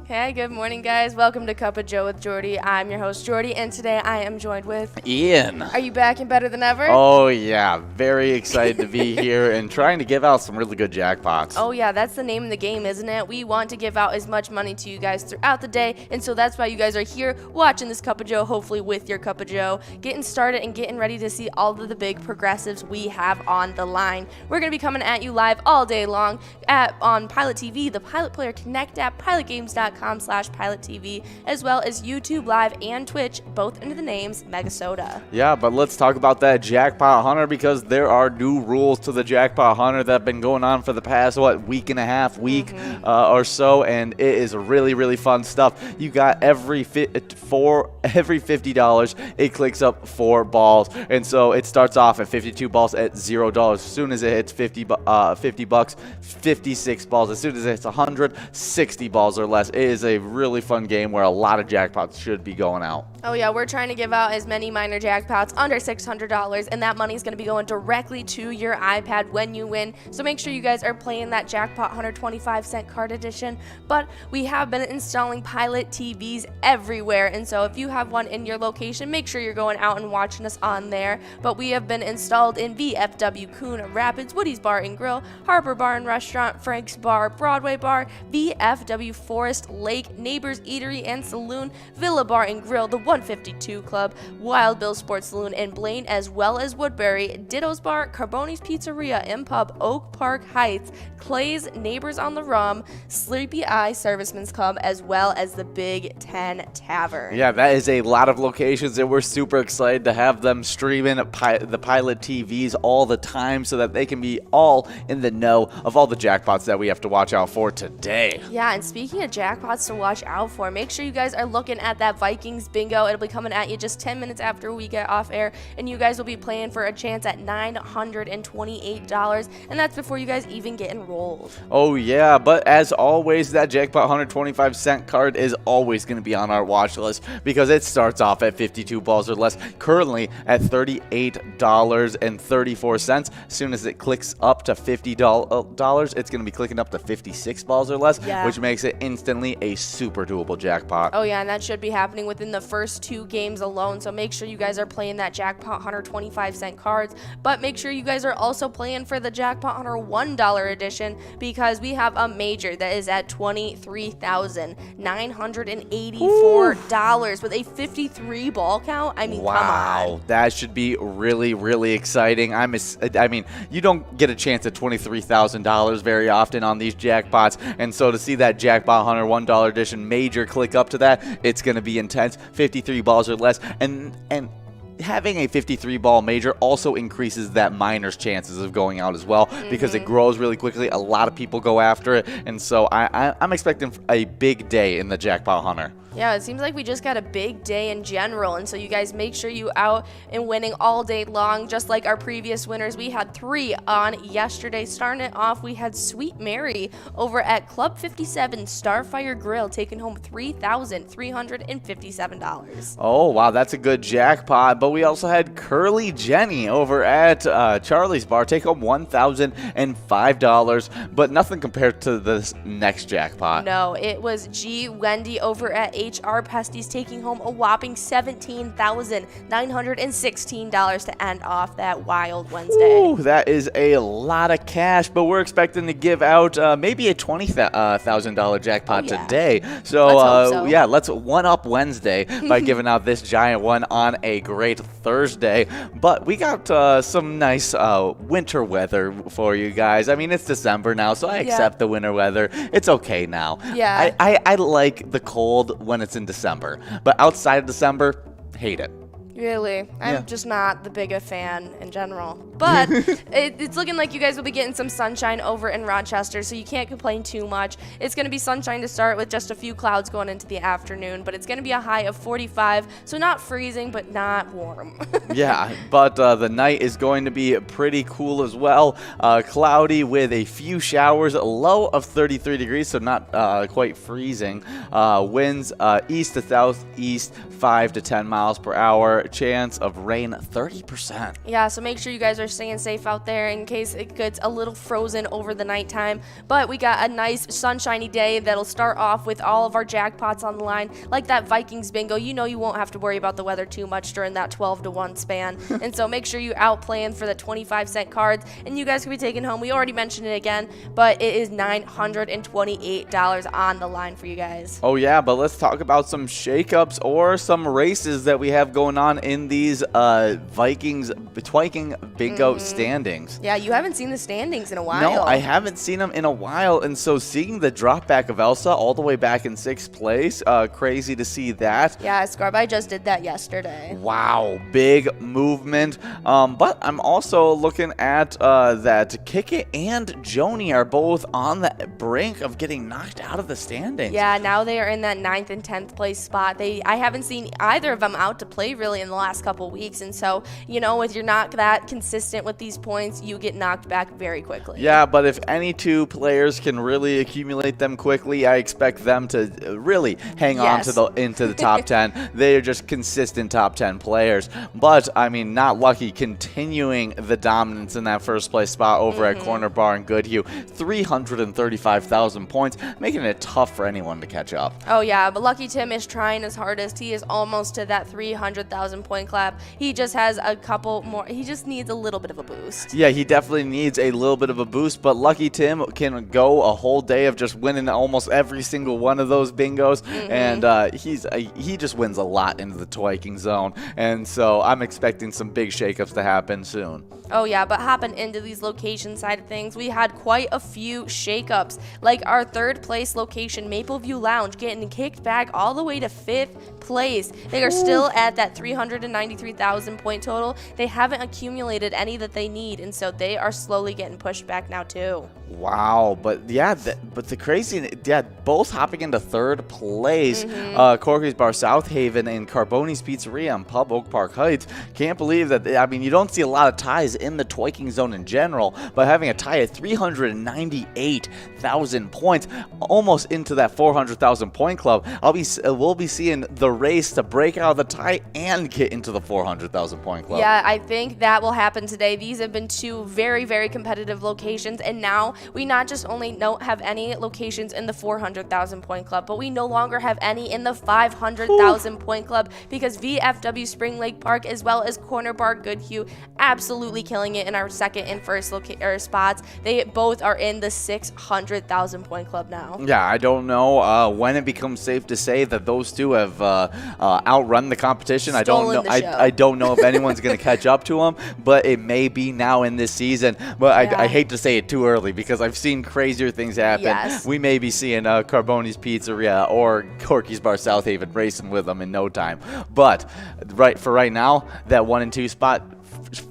Hey, good morning, guys. Welcome to Cup of Joe with Jordy. I'm your host, Jordy, and today I am joined with Ian. Are you back and better than ever? Oh, yeah. Very excited to be here and trying to give out some really good jackpots. Oh, yeah. That's the name of the game, isn't it? We want to give out as much money to you guys throughout the day, and so that's why you guys are here watching this Cup of Joe, hopefully with your Cup of Joe, getting started and getting ready to see all of the big progressives we have on the line. We're going to be coming at you live all day long on PilotTV, the Pilot Player Connect app, pilotgames.com/PilotTV, as well as YouTube Live and Twitch, both under the names Megasoda. Yeah, but let's talk about that Jackpot Hunter because there are new rules to the Jackpot Hunter that have been going on for the past, week and a half, or so, and it is really, really fun stuff. You got every $50, it clicks up 4 balls, and so it starts off at 52 balls at $0. As soon as it hits 50 bucks, 56 balls. As soon as it hits 100, 60 balls or less. It is a really fun game where a lot of jackpots should be going out. Oh yeah, we're trying to give out as many minor jackpots under $600, and that money is going to be going directly to your iPad when you win. So make sure you guys are playing that Jackpot 125-cent card edition. But we have been installing Pilot TVs everywhere, and so if you have one in your location, make sure you're going out and watching us on there. But we have been installed in VFW Coon Rapids, Woody's Bar and Grill, Harper Bar and Restaurant, Frank's Bar, Broadway Bar, VFW Forest Lake, Neighbors Eatery and Saloon, Villa Bar and Grill, the 152 Club, Wild Bill Sports Saloon in Blaine, as well as Woodbury, Ditto's Bar, Carboni's Pizzeria and Pub, Oak Park Heights, Clay's Neighbors on the Rum, Sleepy Eye Servicemen's Club, as well as the Big Ten Tavern. Yeah, that is a lot of locations, and we're super excited to have them streaming the Pilot TVs all the time so that they can be all in the know of all the jackpots that we have to watch out for today. Yeah, and speaking of jackpots to watch out for, make sure you guys are looking at that Vikings bingo. It'll be coming at you just 10 minutes after we get off air, and you guys will be playing for a chance at $928, and that's before you guys even get enrolled. Oh yeah, but as always, that Jackpot 125-cent card is always going to be on our watch list because it starts off at 52 balls or less, currently at $38.34. As soon as it clicks up to $50, it's going to be clicking up to 56 balls or less, which makes it instantly a super doable jackpot. Oh yeah, and that should be happening within the first 2 games alone, so make sure you guys are playing that Jackpot Hunter 25-cent cards, but make sure you guys are also playing for the Jackpot Hunter $1 edition because we have a major that is at $23,984 with a 53 ball count. I mean, wow, come on. That should be really, really exciting. I mean, you don't get a chance at $23,000 very often on these jackpots, and so to see that Jackpot Hunter $1 edition major click up to that, it's going to be intense. 53 balls or less, and having a 53 ball major also increases that minor's chances of going out as well because it grows really quickly. A lot of people go after it, and so I'm expecting a big day in the Jackpot Hunter. Yeah, it seems like we just got a big day in general, and so you guys make sure you out and winning all day long, just like our previous winners. We had 3 on yesterday. Starting it off, we had Sweet Mary over at Club 57 Starfire Grill taking home $3,357. Oh, wow, that's a good jackpot. But we also had Curly Jenny over at Charlie's Bar take home $1,005, but nothing compared to this next jackpot. No, it was G. Wendy over at HR Pesties taking home a whopping $17,916 to end off that wild Wednesday. Ooh, that is a lot of cash, but we're expecting to give out maybe a $20,000 jackpot today. So, let's hope so. Yeah, let's one-up Wednesday by giving out this giant one on a great Thursday. But we got some nice winter weather for you guys. I mean, it's December now, so I accept the winter weather. It's okay now. Yeah. I like the cold when it's in December, but outside of December, hate it. Really? I'm just not the big a fan in general. But it's looking like you guys will be getting some sunshine over in Rochester, so you can't complain too much. It's going to be sunshine to start with just a few clouds going into the afternoon, but it's going to be a high of 45, so not freezing, but not warm. Yeah, but the night is going to be pretty cool as well. Cloudy with a few showers, a low of 33 degrees, so not quite freezing. Winds east to southeast, 5 to 10 miles per hour. Chance of rain, 30%. Yeah, so make sure you guys are are staying safe out there in case it gets a little frozen over the nighttime. But we got a nice sunshiny day that'll start off with all of our jackpots on the line, like that Vikings bingo. You know you won't have to worry about the weather too much during that 12-to-1 span. And so make sure you out playing for the 25-cent cards, and you guys can be taking home, we already mentioned it again, but it is $928 on the line for you guys. Oh yeah, but let's talk about some shakeups or some races that we have going on in these Vikings Twiking bingo standings. Yeah, you haven't seen the standings in a while. No, I haven't seen them in a while, and so seeing the drop back of Elsa all the way back in 6th place, crazy to see that. Yeah, Scarby just did that yesterday. Wow, big movement. But I'm also looking at that Kick and Joni are both on the brink of getting knocked out of the standings. Yeah, now they are in that 9th and 10th place spot. I haven't seen either of them out to play really in the last couple weeks, and so, you know, if you're not that consistent with these points, you get knocked back very quickly. Yeah, but if any two players can really accumulate them quickly, I expect them to really hang on to into the top 10. They are just consistent top 10 players. But, I mean, not lucky continuing the dominance in that first place spot over at Corner Bar and Goodhue. 335,000 points, making it tough for anyone to catch up. Oh, yeah, but Lucky Tim is trying his hardest. He is almost to that 300,000 point clap. He just has a couple more. He just needs a little bit of a boost. Yeah, he definitely needs a little bit of a boost, but Lucky Tim can go a whole day of just winning almost every single one of those bingos, and he just wins a lot into the Twiking zone, and so I'm expecting some big shakeups to happen soon. Oh yeah, but hopping into these location side of things, we had quite a few shakeups, like our 3rd place location, Mapleview Lounge, getting kicked back all the way to 5th place. They are still at that 393,000 point total. They haven't accumulated any that they need, and so they are slowly getting pushed back now too. Wow, but yeah, but the crazy, yeah, both hopping into 3rd place. Corky's Bar South Haven and Carboni's Pizzeria in Pub Oak Park Heights. Can't believe that. I mean, you don't see a lot of ties in the Twiking zone in general, but having a tie at 398,000 points, almost into that 400,000 point club, we'll be seeing the race to break out of the tie and get into the 400,000 point club. Yeah, I think that will happen today. These have been two very, very competitive locations, and now we not just only don't have any locations in the 400,000 point club, but we no longer have any in the 500,000 point club, because VFW Spring Lake Park as well as Corner Bar Goodhue absolutely killing it in our 2nd and 1st spots. They both are in the 600,000 point club now. Yeah, I don't know when it becomes safe to say that those two have outrun the competition. I don't know. I don't know if anyone's going to catch up to them, but it may be now in this season. But I hate to say it too early because I've seen crazier things happen. Yes. We may be seeing Carboni's Pizzeria or Corky's Bar South Haven racing with them in no time. But right now, that 1 and 2 spot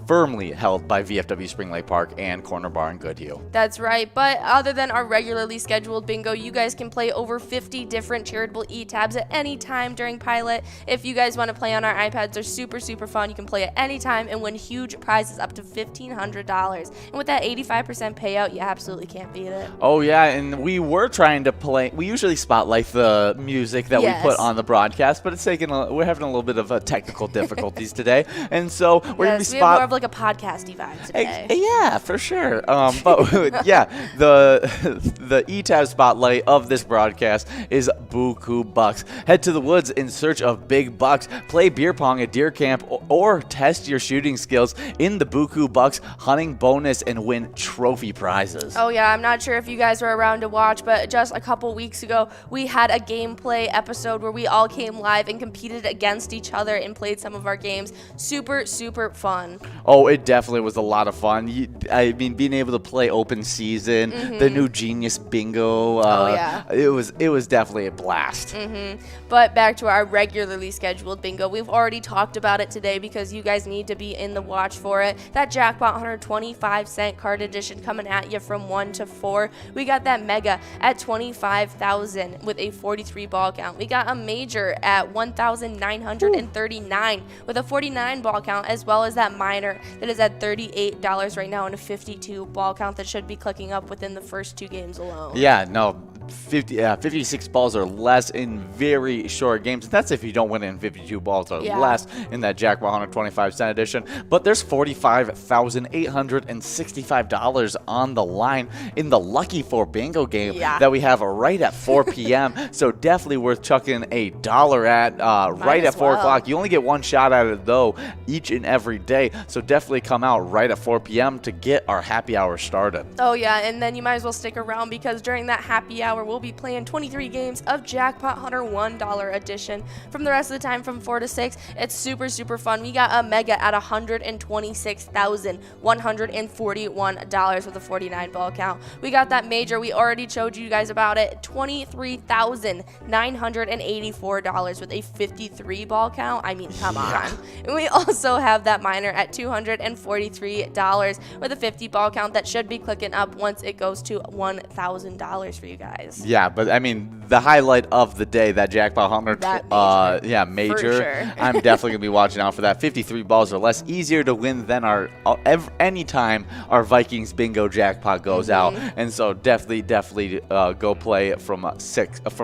firmly held by VFW Spring Lake Park and Corner Bar and Goodhue. That's right, but other than our regularly scheduled bingo, you guys can play over 50 different charitable e-tabs at any time during Pilot. If you guys want to play on our iPads, they're super, super fun. You can play at any time and win huge prizes up to $1,500. And with that 85% payout, you absolutely can't beat it. Oh yeah, and we were trying to play, we usually spotlight the music that we put on the broadcast, but it's we're having a little bit of technical difficulties today, and so we're going to be we have more of like a podcasty vibe today. Yeah, for sure. But yeah, the E-Tab spotlight of this broadcast is Buku Bucks. Head to the woods in search of big bucks. Play beer pong at deer camp or test your shooting skills in the Buku Bucks hunting bonus and win trophy prizes. Oh yeah, I'm not sure if you guys were around to watch, but just a couple weeks ago, we had a gameplay episode where we all came live and competed against each other and played some of our games. Super, super fun. Oh, it definitely was a lot of fun. I mean, being able to play open season, the new Genius Bingo. It was definitely a blast. But back to our regularly scheduled bingo. We've already talked about it today because you guys need to be in the watch for it. That Jackpot 125-cent card edition coming at you from 1 to 4. We got that Mega at 25,000 with a 43 ball count. We got a Major at 1,939 with a 49 ball count, as well as that Minor that is at $38 right now and a 52 ball count that should be clicking up within the first 2 games alone. Yeah, no, 56 balls or less in very short games. That's if you don't win in 52 balls or less in that Jackpot 125 cent edition. But there's $45,865 on the line in the Lucky 4 bingo game that we have right at 4 p.m. So definitely worth chucking $1 at right at 4 o'clock. You only get one shot at it, though, each and every day. So definitely come out right at 4 p.m. to get our happy hour started. Oh, yeah, and then you might as well stick around because during that happy hour, we'll be playing 23 games of Jackpot Hunter $1 edition from the rest of the time from 4 to 6. It's super, super fun. We got a mega at $126,141 with a 49 ball count. We got that major. We already showed you guys about it. $23,984 with a 53 ball count. I mean, come on. And we also have that minor at $243 with a 50 ball count that should be clicking up once it goes to $1,000 for you guys. Yeah, but I mean, the highlight of the day, that Jackpot Hunter, major. For sure. I'm definitely gonna be watching out for that. 53 balls or less, easier to win than anytime our Vikings bingo jackpot goes out, and so definitely go play from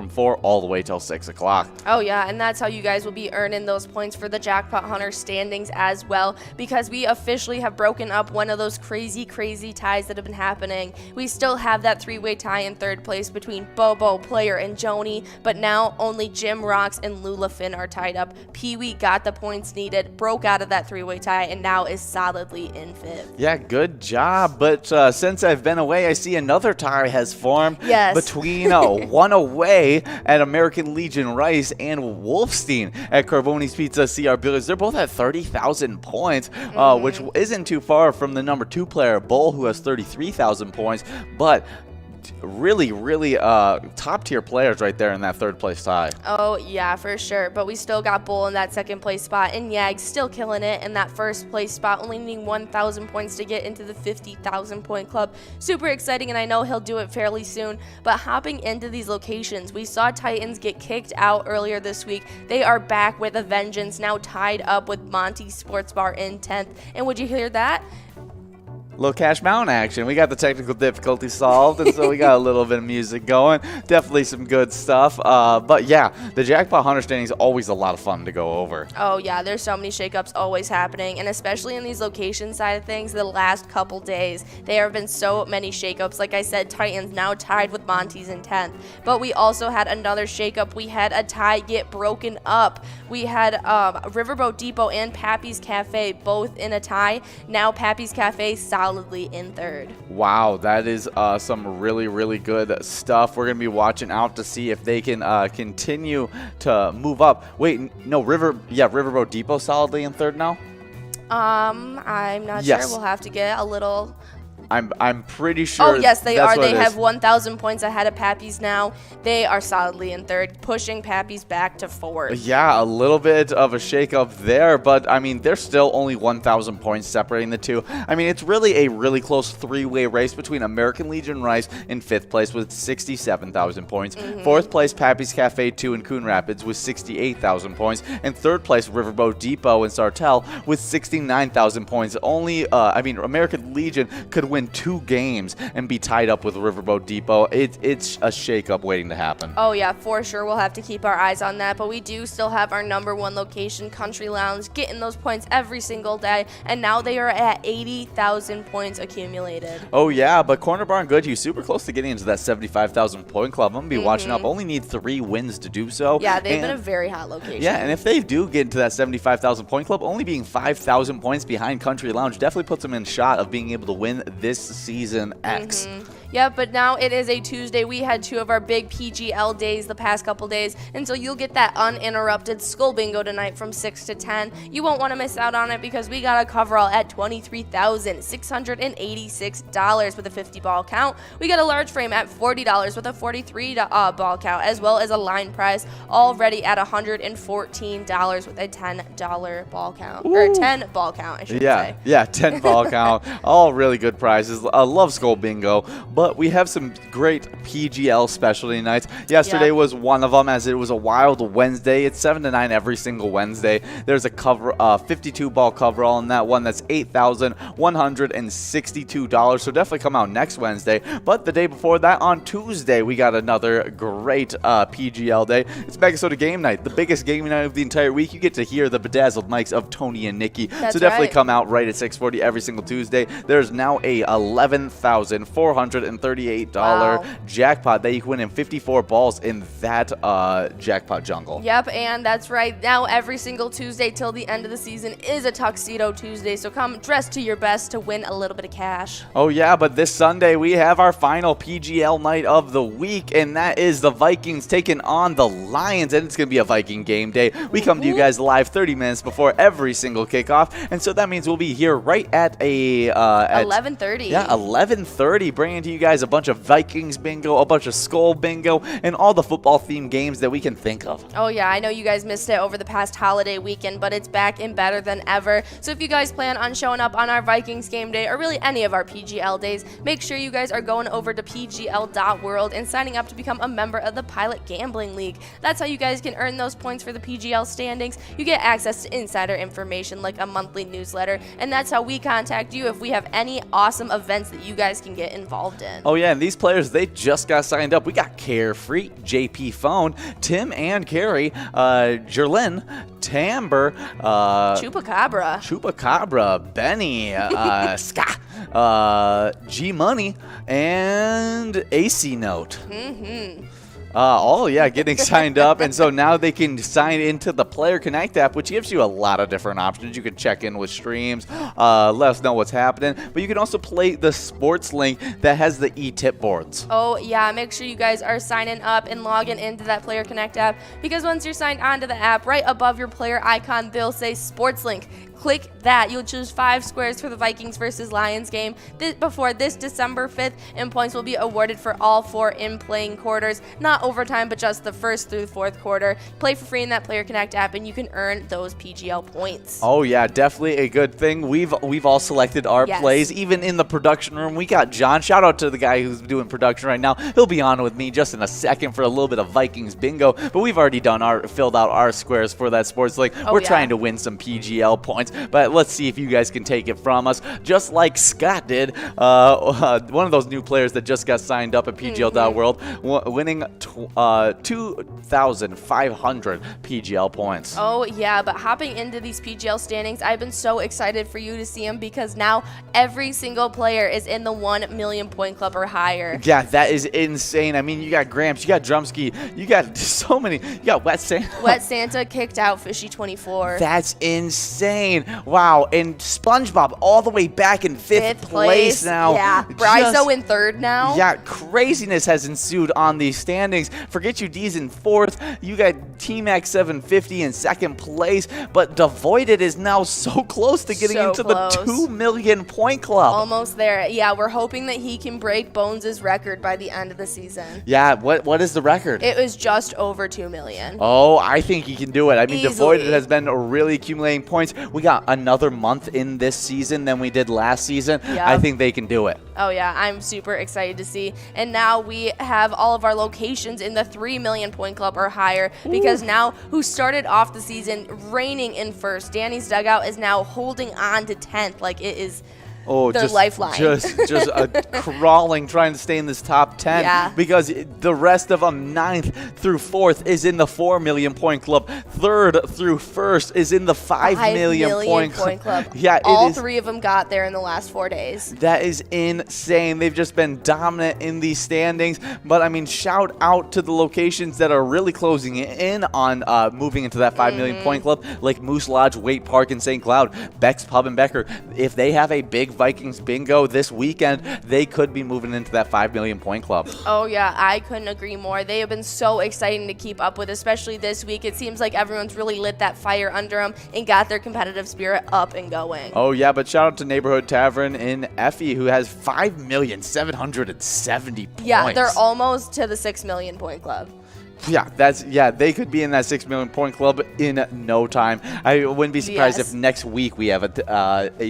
4 all the way till 6 o'clock. Oh yeah, and that's how you guys will be earning those points for the Jackpot Hunter standings as well, because we officially have broken up one of those crazy ties that have been happening. We still have that 3-way tie in third place between Bobo, Player, and Joni, but now only Jim Rocks and Lula Finn are tied up. Pee-wee got the points needed, broke out of that 3-way tie, and now is solidly in 5th. Yeah, good job. But since I've been away, I see another tie has formed between one away at American Legion Rice and Wolfstein at Carboni's Pizza CR Billiards. They're both at 30,000 points, which isn't too far from the number 2 player, Bull, who has 33,000 points, but really top tier players right there in that third place tie. Oh yeah, for sure, but we still got Bull in that second place spot, and Yag still killing it in that first place spot, only needing 1,000 points to get into the 50,000 point club. Super exciting, and I know he'll do it fairly soon. But hopping into these locations, we saw Titans get kicked out earlier this week. They are back with a vengeance, now tied up with Monty's Sports Bar in 10th. And would you hear that? Little Cash Mountain action. We got the technical difficulty solved, and so we got a little bit of music going. Definitely some good stuff. But yeah, the Jackpot Hunter standing is always a lot of fun to go over. Oh yeah, there's so many shakeups always happening, and especially in these location side of things, the last couple days, there have been so many shakeups. Like I said, Titans now tied with Monty's in 10th. But we also had another shakeup. We had a tie get broken up. We had Riverboat Depot and Pappy's Cafe both in a tie. Now Pappy's Cafe solidly in 3rd. Wow, that is some really good stuff. We're gonna be watching out to see if they can continue to move up. Wait, no, Riverboat Depot solidly in 3rd now. I'm not sure. We'll have to get a little. I'm pretty sure. Oh, yes, they are. They have 1,000 points ahead of Pappy's now. They are solidly in 3rd, pushing Pappy's back to 4th. Yeah, a little bit of a shakeup there, but I mean, there's still only 1,000 points separating the two. I mean, it's really a really close 3-way race between American Legion Rice in 5th place with 67,000 points. 4th place, Pappy's Cafe 2 in Coon Rapids with 68,000 points. And 3rd place, Riverboat Depot in Sartell with 69,000 points. Only, American Legion could win 2 games and be tied up with Riverboat Depot. It's a shakeup waiting to happen. Oh yeah, for sure. We'll have to keep our eyes on that, but we do still have our number 1 location, Country Lounge, getting those points every single day, and now they are at 80,000 points accumulated. Oh yeah, but Corner Bar and Goodhue super close to getting into that 75,000 point club. I'm gonna be watching up. Only need 3 wins to do so. Yeah, they've been a very hot location. Yeah, and if they do get into that 75,000 point club, only being 5,000 points behind Country Lounge definitely puts them in shot of being able to win this season X. Yeah, but now it is a Tuesday. We had 2 of our big PGL days the past couple days, and so you'll get that uninterrupted Skull Bingo tonight from 6 to 10. You won't want to miss out on it because we got a coverall at $23,686 with a 50 ball count. We got a large frame at $40 with a 43 ball count, as well as a line prize already at $114 with a $10 ball count. Ooh. Or 10 ball count, I should say. Yeah, 10 ball count. All really good prizes. I love Skull Bingo, but but we have some great PGL specialty nights. Yesterday was one of them, as it was a wild Wednesday. It's 7 to 9 every single Wednesday. There's a 52-ball coverall in that one. That's $8,162. So definitely come out next Wednesday. But the day before that, on Tuesday, we got another great PGL day. It's Mega Soda Game Night, the biggest game night of the entire week. You get to hear the bedazzled mics of Tony and Nikki. That's so definitely right. come out right at 6:40 every single Tuesday. There's now a $11,438 jackpot that you can win in 54 balls in that jackpot jungle. Yep, and that's right. Now every single Tuesday till the end of the season is a Tuxedo Tuesday, so come dressed to your best to win a little bit of cash. Oh yeah, but this Sunday we have our final PGL night of the week, and that is the Vikings taking on the Lions, and it's going to be a Viking game day. We come to you guys live 30 minutes before every single kickoff, and so that means we'll be here right at 11:30. Yeah, 11:30, bringing to you guys a bunch of Vikings bingo, a bunch of Skull bingo, and all the football-themed games that we can think of. Oh yeah, I know you guys missed it over the past holiday weekend, but it's back and better than ever. So if you guys plan on showing up on our Vikings game day, or really any of our PGL days, make sure you guys are going over to pgl.world and signing up to become a member of the Pilot Gambling League. That's how you guys can earn those points for the PGL standings. You get access to insider information like a monthly newsletter, and that's how we contact you if we have any awesome events that you guys can get involved in. Oh yeah, and these players, they just got signed up. We got Carefree, JP Phone, Tim and Carrie, Jerlyn, Tamber, Chupacabra, Benny, Ska, G Money, and AC Note. Getting signed up, and so now they can sign into the Player Connect app, which gives you a lot of different options. You can check in with streams, let us know what's happening, but you can also play the sports link that has the e-tip boards. Oh yeah, make sure you guys are signing up and logging into that Player Connect app, because once you're signed onto the app, right above your player icon, they'll say Sports Link. Click that. You'll choose 5 squares for the Vikings versus Lions game before this December 5th, and points will be awarded for all 4 in-playing quarters, not overtime, but just the first through the 4th quarter. Play for free in that Player Connect app, and you can earn those PGL points. Oh yeah, definitely a good thing. We've all selected our plays, even in the production room. We got John. Shout out to the guy who's doing production right now. He'll be on with me just in a second for a little bit of Vikings bingo. But we've already filled out our squares for that sports link. We're trying to win some PGL points. But let's see if you guys can take it from us, just like Scott did. One of those new players that just got signed up at PGL.world, winning 2,500 PGL points. Oh yeah, but hopping into these PGL standings, I've been so excited for you to see them, because now every single player is in the 1 million point club or higher. Yeah, that is insane. I mean, you got Gramps, you got Drumski, you got so many. You got Wet Santa. Wet Santa kicked out Fishy 24. That's insane. Wow, and SpongeBob all the way back in 5th place now. Yeah, Bryzo in 3rd now. Yeah, craziness has ensued on these standings. Forget you D's in 4th. You got T-Mac 750 in 2nd place, but Devoided is now so close to getting into the 2 million point club. Almost there. Yeah, we're hoping that he can break Bones' record by the end of the season. Yeah, what is the record? It was just over 2 million. Oh, I think he can do it. I mean, Easily. Devoided has been really accumulating points. We got another month in this season than we did last season. Yep. I think they can do it. Oh yeah, I'm super excited to see. And now we have all of our locations in the 3 million point club or higher, because now who started off the season reigning in 1st, Danny's Dugout, is now holding on to 10th. Like, it is their lifeline. Just crawling, trying to stay in this top 10. Yeah. Because the rest of them, 9th through 4th, is in the 4 million point club. 3rd through 1st is in the 5 million point club. Yeah, all 3 of them got there in the last 4 days. That is insane. They've just been dominant in these standings. But I mean, shout out to the locations that are really closing in on moving into that 5 million point club, like Moose Lodge, Waite Park, and St. Cloud, Beck's Pub and Becker. If they have a big Vikings bingo this weekend, they could be moving into that 5 million point club. Oh yeah, I couldn't agree more. They have been so exciting to keep up with, especially this week. It seems like everyone's really lit that fire under them and got their competitive spirit up and going. Oh yeah, but shout out to Neighborhood Tavern in Effie, who has 5,770,000 points. Yeah, they're almost to the 6 million point club. Yeah, they could be in that 6 million point club in no time. I wouldn't be surprised if next week we have a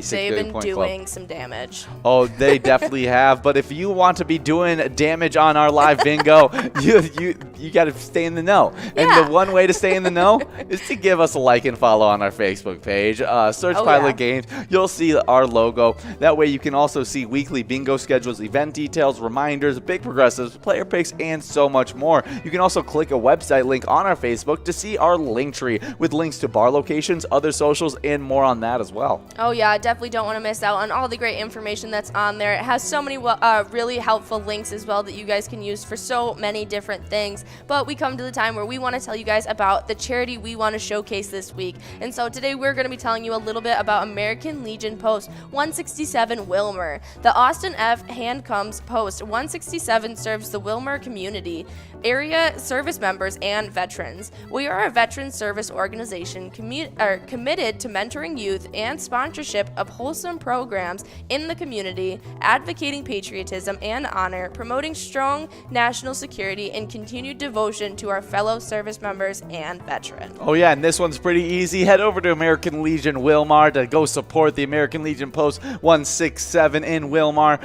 6 million point club. They've been doing some damage. Oh, they definitely have. But if you want to be doing damage on our live bingo, you got to stay in the know. And the one way to stay in the know is to give us a like and follow on our Facebook page. Search Pilot Games. You'll see our logo. That way you can also see weekly bingo schedules, event details, reminders, big progressives, player picks, and so much more. You can also click a website link on our Facebook to see our link tree with links to bar locations, other socials, and more on that as well. Oh yeah, I definitely don't want to miss out on all the great information that's on there. It has so many really helpful links as well that you guys can use for so many different things. But we come to the time where we want to tell you guys about the charity we want to showcase this week. And so today we're going to be telling you a little bit about American Legion Post 167 Wilmer. The Austin F. Handcombs Post 167 serves the Wilmer community, area service members, and veterans. We are a veteran service organization committed to mentoring youth and sponsorship of wholesome programs in the community, advocating patriotism and honor, promoting strong national security, and continued devotion to our fellow service members and veterans. Oh yeah, and this one's pretty easy. Head over to American Legion Wilmar to go support the American Legion Post 167 in Wilmar.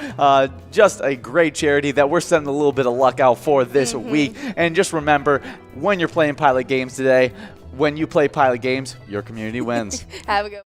Just a great charity that we're sending a little bit of luck out for this week. And just remember, when you're playing Pilot Games today, when you play Pilot Games, your community wins. Have a good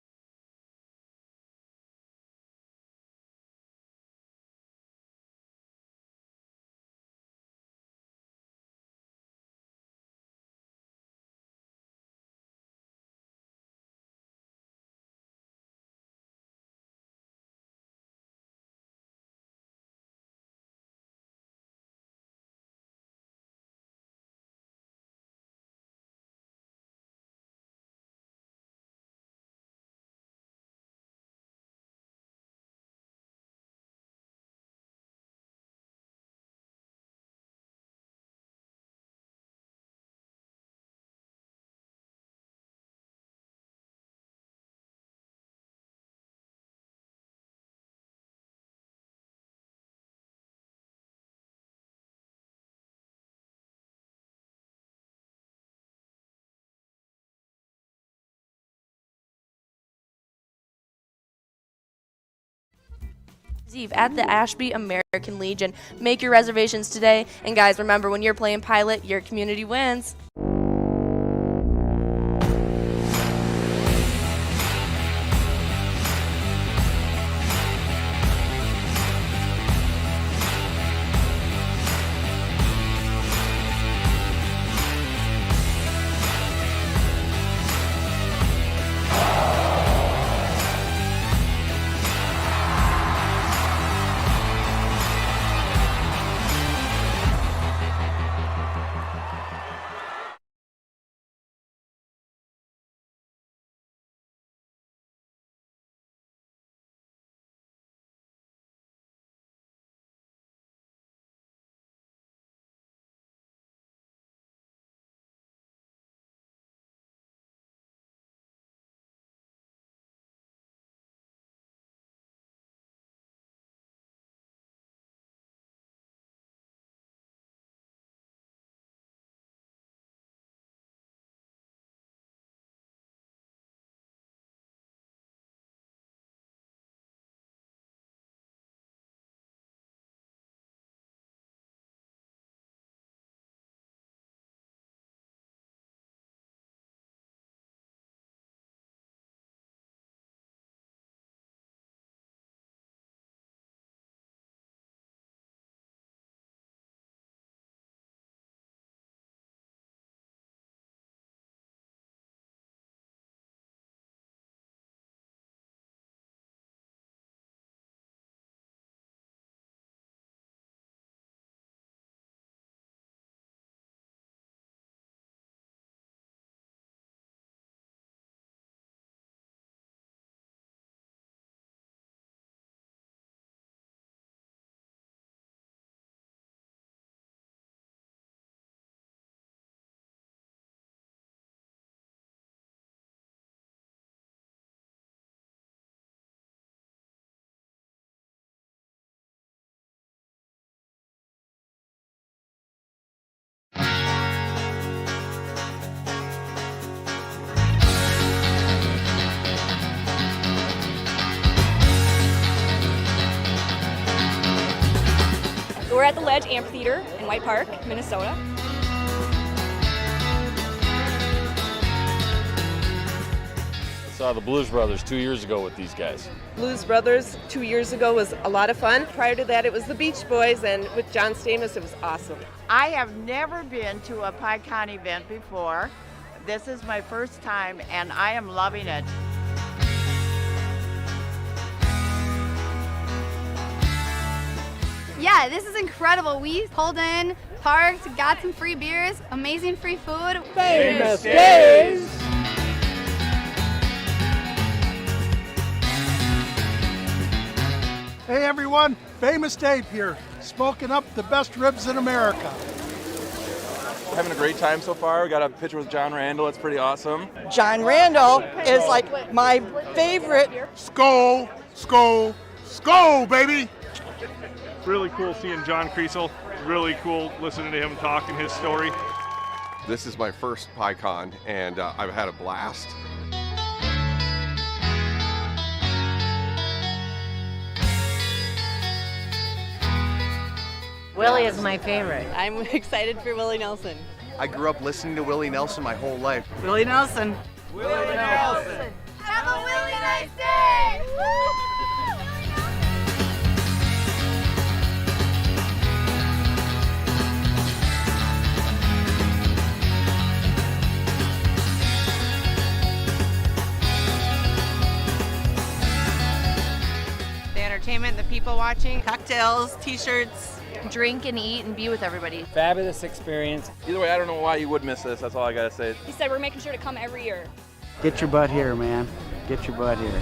Eve at the Ashby American Legion. Make your reservations today. And guys, remember, when you're playing Pilot, your community wins. at the Ledge Amphitheater in White Park, Minnesota. Saw the Blues Brothers 2 years ago with these guys. Blues Brothers 2 years ago was a lot of fun. Prior to that, it was the Beach Boys, and with John Stamos, it was awesome. I have never been to a PyCon event before. This is my first time, and I am loving it. Yeah, this is incredible. We pulled in, parked, got some free beers, amazing free food. Famous Days! Hey everyone, Famous Dave here, smoking up the best ribs in America. Having a great time so far. We got a picture with John Randall. It's pretty awesome. John Randall is like my favorite. Skol, skol, skol, baby! Really cool seeing John Kriesel. Really cool listening to him talking his story. This is my first PyCon, and I've had a blast. Willie is my favorite. I'm excited for Willie Nelson. I grew up listening to Willie Nelson my whole life. Willie Nelson. Willie Nelson. Have a really nice day! The entertainment, the people watching, cocktails, t-shirts. Drink and eat and be with everybody. Fabulous experience. Either way, I don't know why you would miss this. That's all I gotta say. He said we're making sure to come every year. Get your butt here, man. Get your butt here.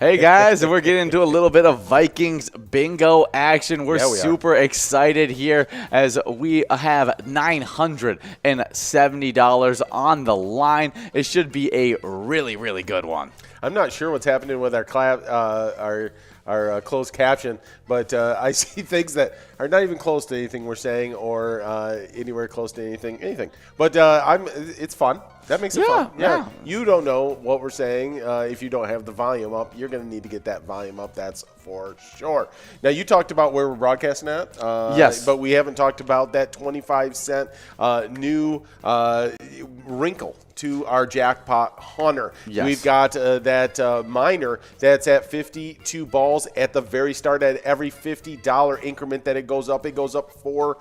Hey guys, and we're getting into a little bit of Vikings bingo action. We're super excited here as we have $970 on the line. It should be a really, really good one. I'm not sure what's happening with our closed caption, but I see things that are not even close to anything we're saying or anywhere close to anything. But it's fun. That makes it fun. Yeah. You don't know what we're saying if you don't have the volume up. You're going to need to get that volume up. That's for sure. Now, you talked about where we're broadcasting at. Yes. But we haven't talked about that 25-cent new wrinkle to our jackpot hunter. Yes. We've got that minor that's at 52 balls at the very start. At every $50 increment that it goes up 4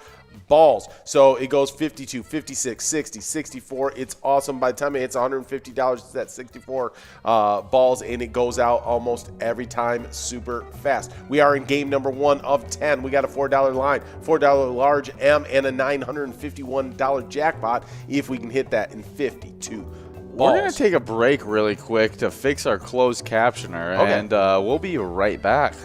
balls. So it goes 52, 56, 60, 64. It's awesome. By the time it hits $150, it's at 64 balls, and it goes out almost every time super fast. We are in game number 1 of 10. We got a $4 line, $4 large M, and a $951 jackpot if we can hit that in 52 balls. We're going to take a break really quick to fix our closed captioner, and we'll be right back.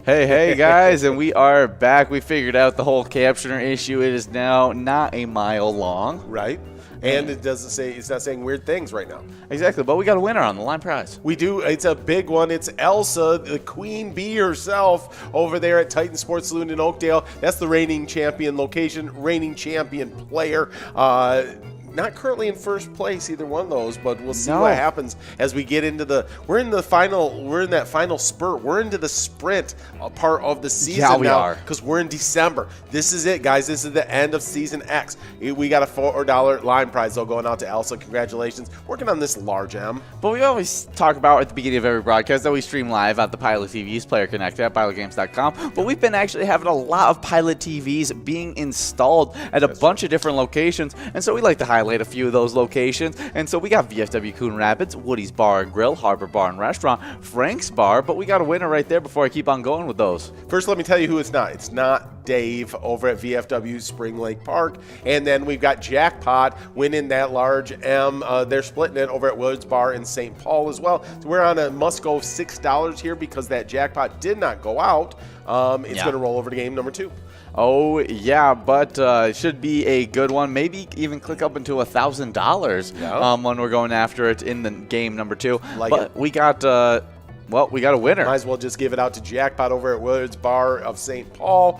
Hey guys, and we are back. We figured out the whole captioner issue. It is now not a mile long. Right. And it doesn't say, it's not saying weird things right now. Exactly, but we got a winner on the line prize. We do. It's a big one. It's Elsa, the queen bee herself, over there at Titan Sports Saloon in Oakdale. That's the reigning champion location, reigning champion player. Not currently in first place, either one of those, but we'll see what happens as we get into we're in that final spurt. We're into the sprint part of the season now because we're in December. This is it, guys. This is the end of season X. We got a $4 line prize, though, going out to Elsa. Congratulations. Working on this large M. But we always talk about at the beginning of every broadcast that we stream live at the Pilot TV's Player Connect at pilotgames.com. But we've been actually having a lot of Pilot TVs being installed at a bunch of different locations, and so we like to highlight a few of those locations. And so we got VFW Coon Rapids, Woody's Bar and Grill, Harbor Bar and Restaurant, Frank's Bar, but we got a winner right there before I keep on going with those. First, let me tell you who it's not. It's not Dave over at VFW Spring Lake Park. And then we've got Jackpot winning that large M. They're splitting it over at Woods Bar in St. Paul as well. So we're on a must-go of $6 here because that jackpot did not go out. It's going to roll over to game number 2. Oh, yeah, but it should be a good one. Maybe even click up into $1,000 when we're going after it in the game number 2. We got we got a winner. Might as well just give it out to Jackpot over at Woods Bar of St. Paul,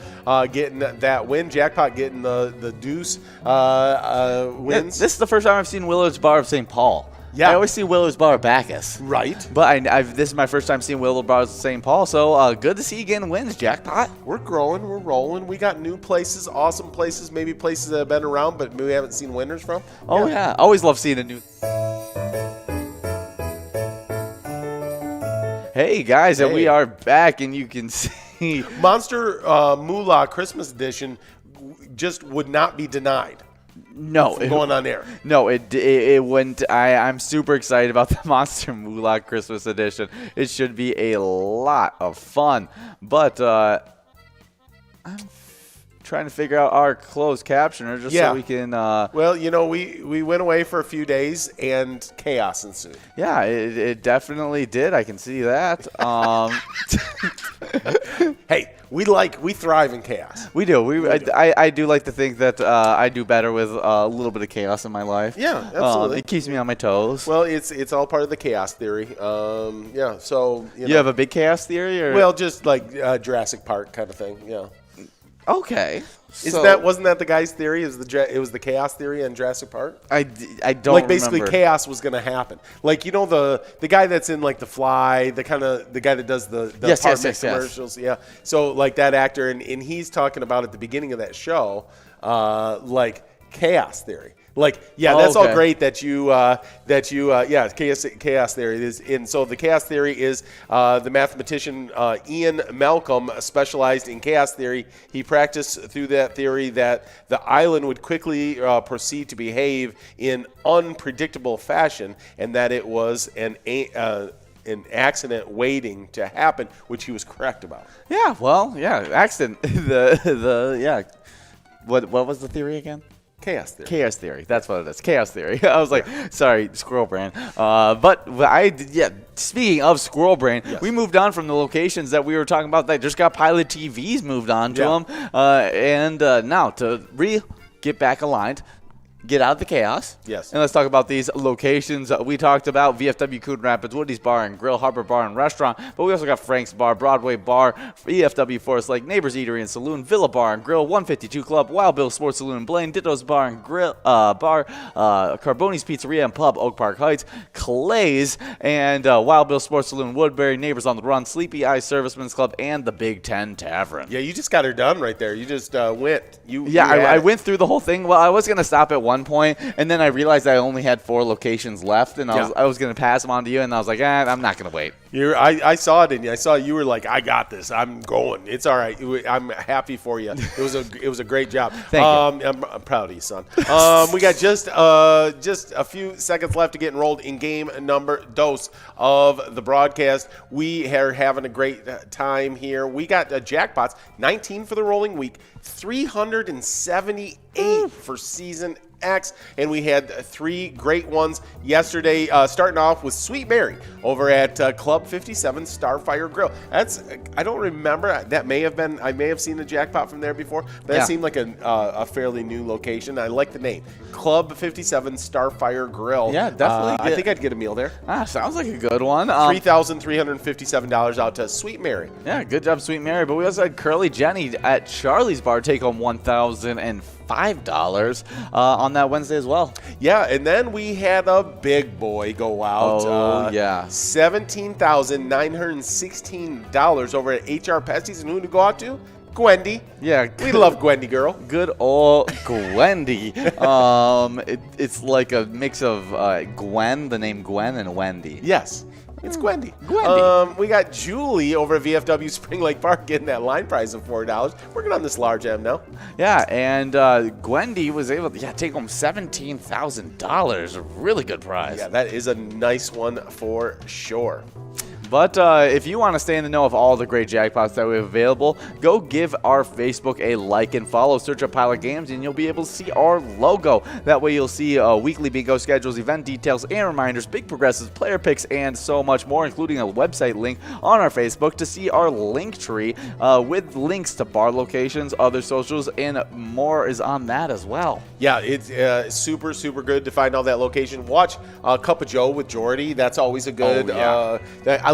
getting that win. Jackpot getting the deuce wins. This is the first time I've seen Willard's Bar of St. Paul. Yeah. I always see Willard's Bar of Bacchus. Right. But this is my first time seeing Willard's Bar of St. Paul, so good to see you getting wins, Jackpot. We're growing. We're rolling. We got new places, awesome places, maybe places that have been around but we haven't seen winners from. Oh, yeah. Always love seeing a new... Hey, guys, and we are back, and you can see... Monster Moolah Christmas Edition just would not be denied. No, going on air. No, it went. I'm super excited about the Monster Moolah Christmas Edition. It should be a lot of fun. But I'm trying to figure out our closed captioner just so we can. Well, we went away for a few days and chaos ensued. Yeah, it definitely did. I can see that. Hey, we thrive in chaos. We do. I do like to think that I do better with a little bit of chaos in my life. Yeah, absolutely. It keeps me on my toes. Well, it's all part of the chaos theory. Yeah. So you have a big chaos theory, or well, just like Jurassic Park kind of thing. Yeah. Okay. Wasn't that the guy's theory? It was the chaos theory on Jurassic Park? I don't basically remember. Chaos was going to happen. The guy that's in The Fly, the guy that does the apartment commercials. Yeah. So that actor, and he's talking about at the beginning of that show, chaos theory. That's all great that you chaos theory is. And so the chaos theory is the mathematician Ian Malcolm specialized in chaos theory. He practiced through that theory that the island would quickly proceed to behave in unpredictable fashion, and that it was an accident waiting to happen, which he was correct about. Yeah, accident. What was the theory again? Chaos theory. Chaos theory. That's what it is. Chaos theory. I was like, sorry, squirrel brain. Speaking of squirrel brain, we moved on from the locations that we were talking about. That just got PilotTVs moved on to them, and now to get back aligned. Get out of the chaos. Yes. And let's talk about these locations. We talked about VFW Coon Rapids, Woody's Bar and Grill, Harbor Bar and Restaurant, but we also got Frank's Bar, Broadway Bar, EFW Forest Lake, Neighbors Eatery and Saloon, Villa Bar and Grill, 152 Club, Wild Bill Sports Saloon and Blaine, Ditto's Bar and Grill, Carboni's Pizzeria and Pub, Oak Park Heights, Clay's, and Wild Bill Sports Saloon, Woodbury, Neighbors on the Run, Sleepy Eye Servicemen's Club, and the Big Ten Tavern. Yeah, you just got her done right there. You just went. I went through the whole thing. Well, I was going to stop at one point, and then I realized I only had 4 locations left, and I was going to pass them on to you, and I was like, I'm not going to wait. I saw it in you. I saw you were like, I got this. I'm going. It's all right. I'm happy for you. It was a great job. Thank you. I'm proud of you, son. We got just a few seconds left to get enrolled in game number dose of the broadcast. We are having a great time here. We got jackpots, 19 for the rolling week, 378 for season X, and we had 3 great ones yesterday, starting off with Sweet Mary over at Club 57 Starfire Grill. I don't remember. I may have seen a jackpot from there before, but that seemed like a fairly new location. I like the name, Club 57 Starfire Grill. Yeah, definitely. I think I'd get a meal there. Sounds like a good one. $3,357 out to Sweet Mary. Yeah, good job, Sweet Mary. But we also had Curly Jenny at Charlie's Bar take home $1,005 on that Wednesday as well. Yeah, and then we had a big boy go out. $17,916 over at HR Pesties. And who to go out to? Gwendy. Yeah. We love Gwendy, girl. Good old Gwendy. It's like a mix of Gwen, the name Gwen, and Wendy. Yes. It's Gwendy. Gwendy. We got Julie over at VFW Spring Lake Park getting that line prize of $4. Working on this large M now. Yeah, and Gwendy was able to take home $17,000. A really good prize. Yeah, that is a nice one for sure. But if you want to stay in the know of all the great jackpots that we have available, go give our Facebook a like and follow. Search up Pilot Games, and you'll be able to see our logo. That way you'll see weekly bingo schedules, event details, and reminders, big progressives, player picks, and so much more, including a website link on our Facebook to see our link tree with links to bar locations, other socials, and more is on that as well. Yeah, it's super, super good to find all that location. Watch Cup of Joe with Jordy. That's always a good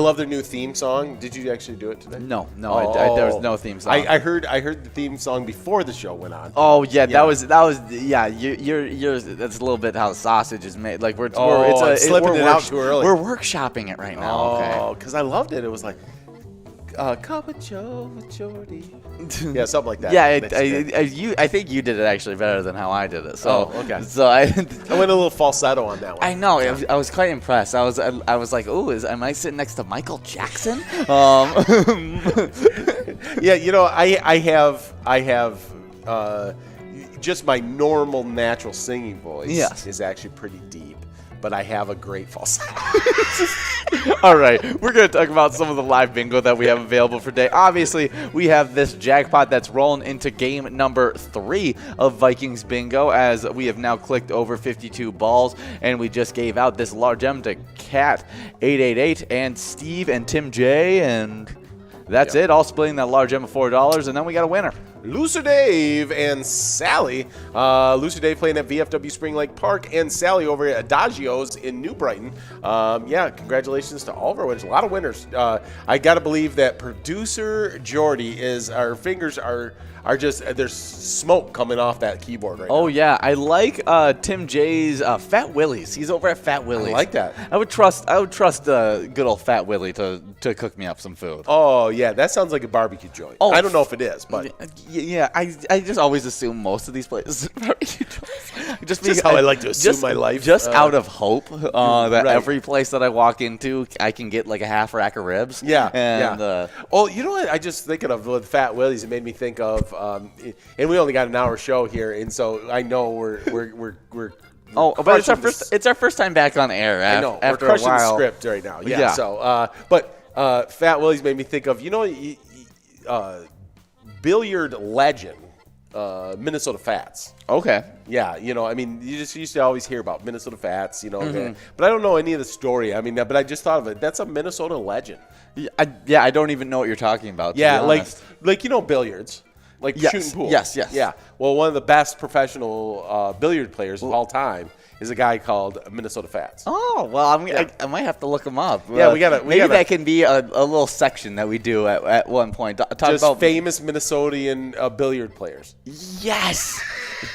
I love their new theme song. Did you actually do it today? No, there was no theme song. I heard the theme song before the show went on. Oh yeah, that was you're that's a little bit how the sausage is made. Like we're slipping it out too early. We're workshopping it right now. Oh, because I loved it. It was like Cup of Joe with Jordy. Yeah, something like that. Yeah, I think you did it actually better than how I did it. So okay. So I went a little falsetto on that one. I know. I was quite impressed. I was like, am I sitting next to Michael Jackson? Yeah, I have just my normal natural singing voice is actually pretty deep, but I have a great falsetto. All right, we're going to talk about some of the live bingo that we have available for today. Obviously, we have this jackpot that's rolling into game number 3 of Vikings bingo, as we have now clicked over 52 balls, and we just gave out this large M to Cat 888 and Steve and Tim J, and that's it, all splitting that large M of $4, and then we got a winner. Looser Dave and Sally. Looser Dave playing at VFW Spring Lake Park, and Sally over at Adagio's in New Brighton. Congratulations to all of our winners. A lot of winners. I got to believe that producer Jordy our fingers are there's smoke coming off that keyboard right now. Oh yeah, I like Tim J's Fat Willie's. He's over at Fat Willie's. I like that. I would trust good old Fat Willie to cook me up some food. Oh yeah, that sounds like a barbecue joint. Oh, I don't know if it is, but yeah, I just always assume most of these places are barbecue joints. Just how I like to assume my life. Just out of hope that right. every place that I walk into, I can get like a half rack of ribs. Yeah, and, yeah. Oh, you know what? I just thinking of with Fat Willie's. It made me think of, and we only got an hour show here, and so I know we're oh, but it's our first time back on air. I know after we're crushing a while. the script right now. Yeah. So, but Fat Willie's made me think of billiard legend. Minnesota Fats. Okay. Yeah, I mean, you just used to always hear about Minnesota Fats, but I don't know any of the story. I mean, but I just thought of it. That's a Minnesota legend. Yeah, I don't even know what you're talking about. Yeah, like billiards, like shooting pool. Yes. Yeah. Well, one of the best professional billiard players of all time is a guy called Minnesota Fats. Oh, well, I might have to look him up. Yeah, we gotta. Maybe that can be a little section that we do at one point. Talk just about famous Minnesotan billiard players. Yes.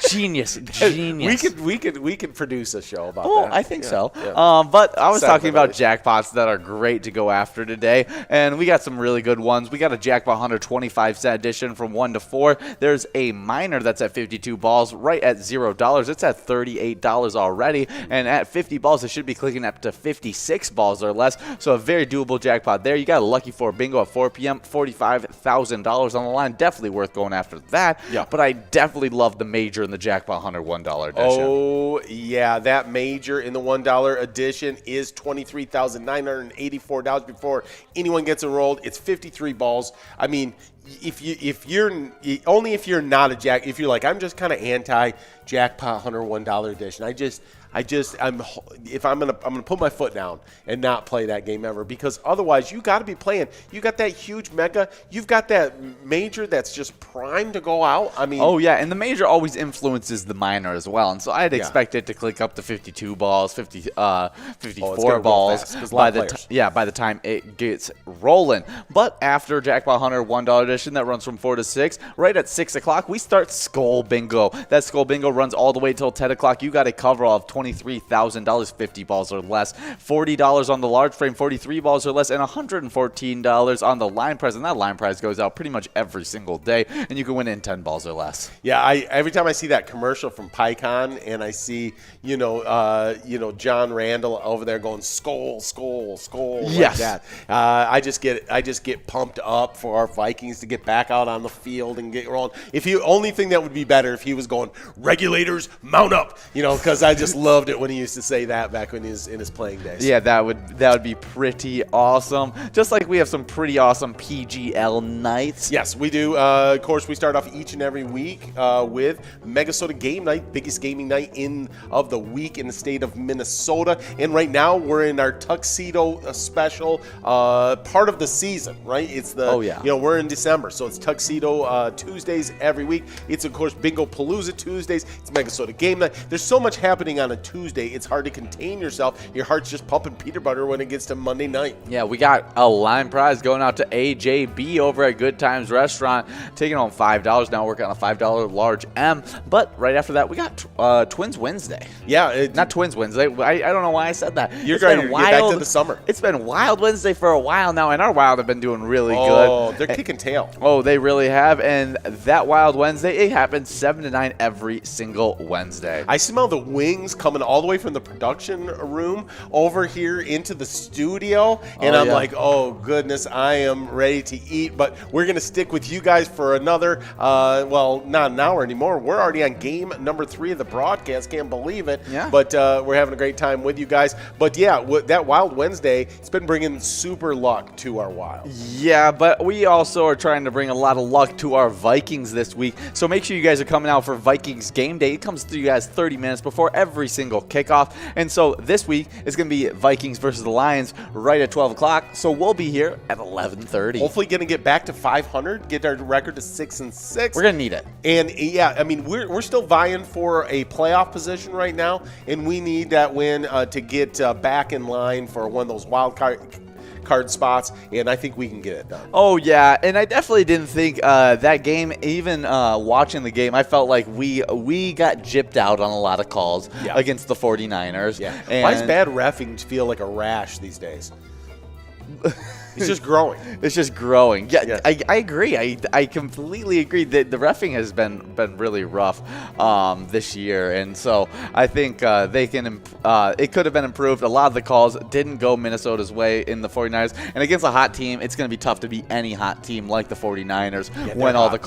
Genius. We could produce a show about that. Oh, I think so. Yeah. But I was talking about jackpots that are great to go after today, and we got some really good ones. We got a Jackpot Hunter 25-cent edition from 1 to 4. There's a minor that's at 52 balls, right at $0. It's at $38 already, and at 50 balls, it should be clicking up to 56 balls or less. So a very doable jackpot there. You got a Lucky 4 bingo at 4 p.m. $45,000 on the line. Definitely worth going after that. Yeah. But I definitely love the major in the Jackpot Hunter $1 edition. Oh, yeah. That major in the $1 edition is $23,984 before anyone gets enrolled. It's 53 balls. I mean, if you're not a if you're like, I'm just kind of anti Jackpot Hunter $1 edition. I'm gonna put my foot down and not play that game ever, because otherwise you got to be playing. You got that huge mega. You've got that major that's just primed to go out. I mean, oh yeah, and the major always influences the minor as well, and so I'd expect it to click up to 52 balls, 54 balls by the time it gets rolling. But after Jackpot Hunter $1 edition that runs from 4 to 6, right at 6 o'clock we start Skull Bingo. That Skull Bingo runs all the way till 10 o'clock. You got a cover of $23,000, 50 balls or less, $40 on the large frame, 43 balls or less, and $114 on the line prize. And that line prize goes out pretty much every single day, and you can win in 10 balls or less. Yeah, every time I see that commercial from PyCon and I see John Randall over there going skull, yes, like that, I just get pumped up for our Vikings to get back out on the field and get rolling. Only thing that would be better if he was going, regulators mount up, because I just loved it when he used to say that back when he was in his playing days. Yeah, that would be pretty awesome. Just like we have some pretty awesome PGL nights. Yes, we do. Of course, we start off each and every week with Megasota Game Night, biggest gaming night of the week in the state of Minnesota. And right now we're in our tuxedo special part of the season, right? It's we're in December, so it's tuxedo Tuesdays every week. It's of course Bingo Palooza Tuesdays. It's Megasota Game Night. There's so much happening on a Tuesday, it's hard to contain yourself. Your heart's just pumping peanut butter when it gets to Monday night. Yeah, we got a line prize going out to AJB over at Good Times Restaurant, taking home $5. Now working on a $5 large M. But right after that, we got Twins Wednesday. Yeah, not Twins Wednesday. I don't know why I said that. You're going to get back to the summer. It's been Wild Wednesday for a while now, and our Wild have been doing really good. Oh, they're kicking tail. Oh, they really have. And that Wild Wednesday, it happens 7 to 9 every single Wednesday. I smell the wings coming all the way from the production room over here into the studio, and I'm like, oh goodness, I am ready to eat. But we're going to stick with you guys for another, not an hour anymore. We're already on game number 3 of the broadcast. Can't believe it. Yeah. But we're having a great time with you guys. But yeah, that Wild Wednesday, it's been bringing super luck to our Wild. Yeah, but we also are trying to bring a lot of luck to our Vikings this week. So make sure you guys are coming out for Vikings game day. It comes to you guys 30 minutes before every single kickoff. And so this week is going to be Vikings versus the Lions right at 12 o'clock. So we'll be here at 11:30. Hopefully going to get back to 500, get our record to 6-6. We're going to need it. And yeah, I mean, we're still vying for a playoff position right now, and we need that win to get back in line for one of those wild card card spots, and I think we can get it done. Oh, yeah, and I definitely didn't think that game, even watching the game, I felt like we got gypped out on a lot of calls against the 49ers. Yeah. And why does bad reffing feel like a rash these days? It's just growing. It's just growing. Yeah. I agree. I completely agree that the reffing has been really rough this year, and so I think they can. It could have been improved. A lot of the calls didn't go Minnesota's way in the 49ers, and against a hot team, it's going to be tough to beat any hot team like the 49ers when all the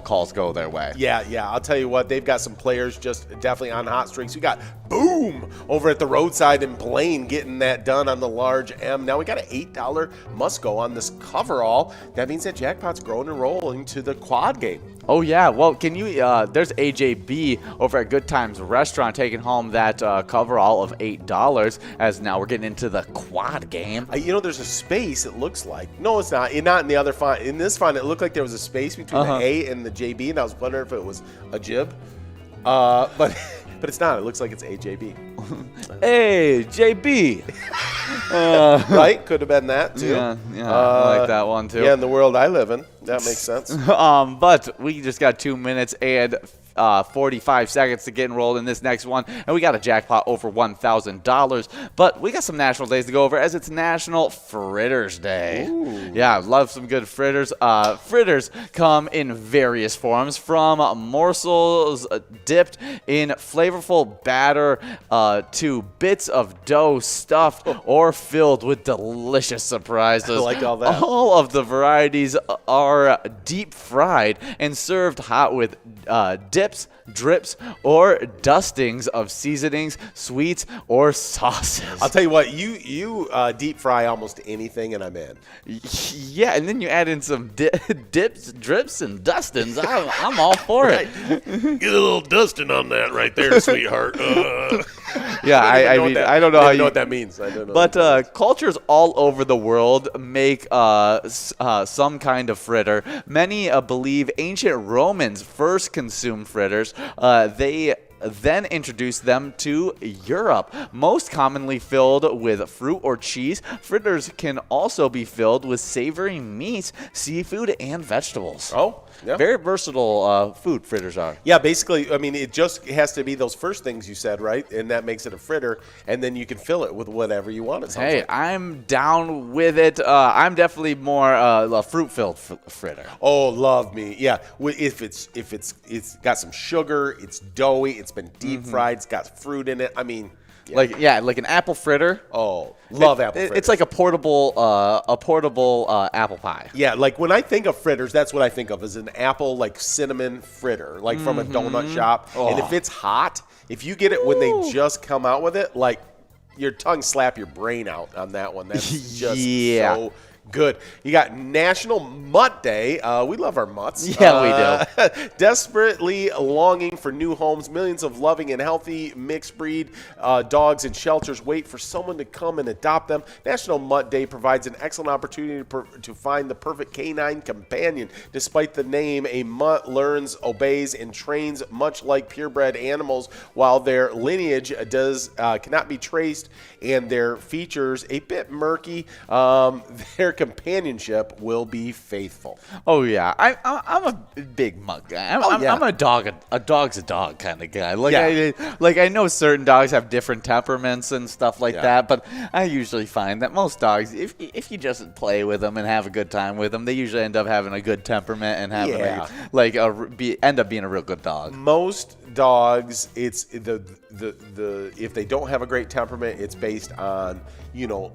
calls go their way. Yeah. I'll tell you what, they've got some players just definitely on hot streaks. We got Boom over at the roadside in Blaine getting that done on the large M. Now we got an $8 must go on this coverall. That means that jackpot's growing and rolling to the quad game. Oh, yeah. Well, can you there's AJB over at Good Times Restaurant taking home that coverall of $8, as now we're getting into the quad game. There's a space, it looks like. No, it's not. Not in the other font. In this font, it looked like there was a space between the A and the JB, and I was wondering if it was a jib. But it's not. It looks like it's AJB. Hey, JB. Right? Could have been that, too. Yeah, I like that one, too. Yeah, in the world I live in. That makes sense. But we just got 2 minutes and 45 seconds to get enrolled in this next one, and we got a jackpot over $1,000. But we got some national days to go over, as it's National Fritters Day. Ooh. Yeah, love some good fritters. Fritters come in various forms, from morsels dipped in flavorful batter to bits of dough stuffed or filled with delicious surprises. I like all that. All of the varieties are deep fried and served hot with dips, drips, or dustings of seasonings, sweets, or sauces. I'll tell you what, you deep fry almost anything, and I'm in. Yeah, and then you add in some dips, drips, and dustings. I'm all for it. Get a little dusting on that right there, sweetheart. Yeah, I mean, I don't know how you know what that means. I don't know. But cultures all over the world make some kind of fritter. Many believe ancient Romans first consumed fritters. They then introduced them to Europe, most commonly filled with fruit or cheese. Fritters can also be filled with savory meats, seafood, and vegetables. Oh, yeah. Very versatile food fritters are. Yeah, basically, I mean, it just has to be those first things you said, right? And that makes it a fritter, and then you can fill it with whatever you want. Hey, I'm down with it. I'm definitely more a fruit-filled fritter. Oh, love me. Yeah, if it's got some sugar, it's doughy, it's been deep fried, it's got fruit in it. I mean, yeah. Like an apple fritter. Oh, love apple fritters. It's like a portable apple pie. Yeah, like when I think of fritters, that's what I think of, is an apple like cinnamon fritter, like from a donut shop. Oh. And if it's hot, if you get it when they just come out with it, like your tongue slap your brain out on that one. That's just so good. You got National Mutt Day. We love our mutts. Yeah, we do. Desperately longing for new homes, millions of loving and healthy mixed breed dogs in shelters wait for someone to come and adopt them. National Mutt Day provides an excellent opportunity to find the perfect canine companion. Despite the name, a mutt learns, obeys, and trains much like purebred animals, while their lineage cannot be traced and their features a bit murky. Their companionship will be faithful. Oh yeah, I'm a big mutt guy. I'm a dog. A dog's a dog kind of guy. I know certain dogs have different temperaments and stuff like that, but I usually find that most dogs, if you just play with them and have a good time with them, they usually end up having a good temperament and having end up being a real good dog. Most dogs, it's the if they don't have a great temperament, it's based on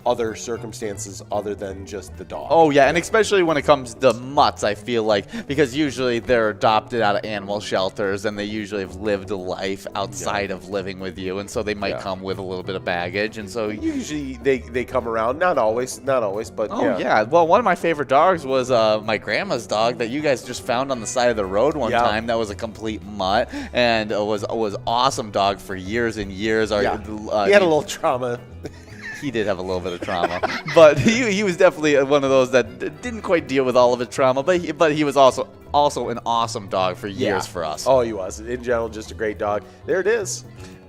other circumstances other than just the dog. Oh yeah, and especially when it comes to mutts, I feel like, because usually they're adopted out of animal shelters and they usually have lived a life outside of living with you, and so they might come with a little bit of baggage, and so usually they come around. Not always, but yeah. Well, one of my favorite dogs was my grandma's dog that you guys just found on the side of the road one time. That was a complete mutt, and was awesome dog for years and years. He had a little trauma. He did have a little bit of trauma, but he was definitely one of those that didn't quite deal with all of his trauma. But he was also an awesome dog for years for us. Oh, he was. In general, just a great dog. There it is.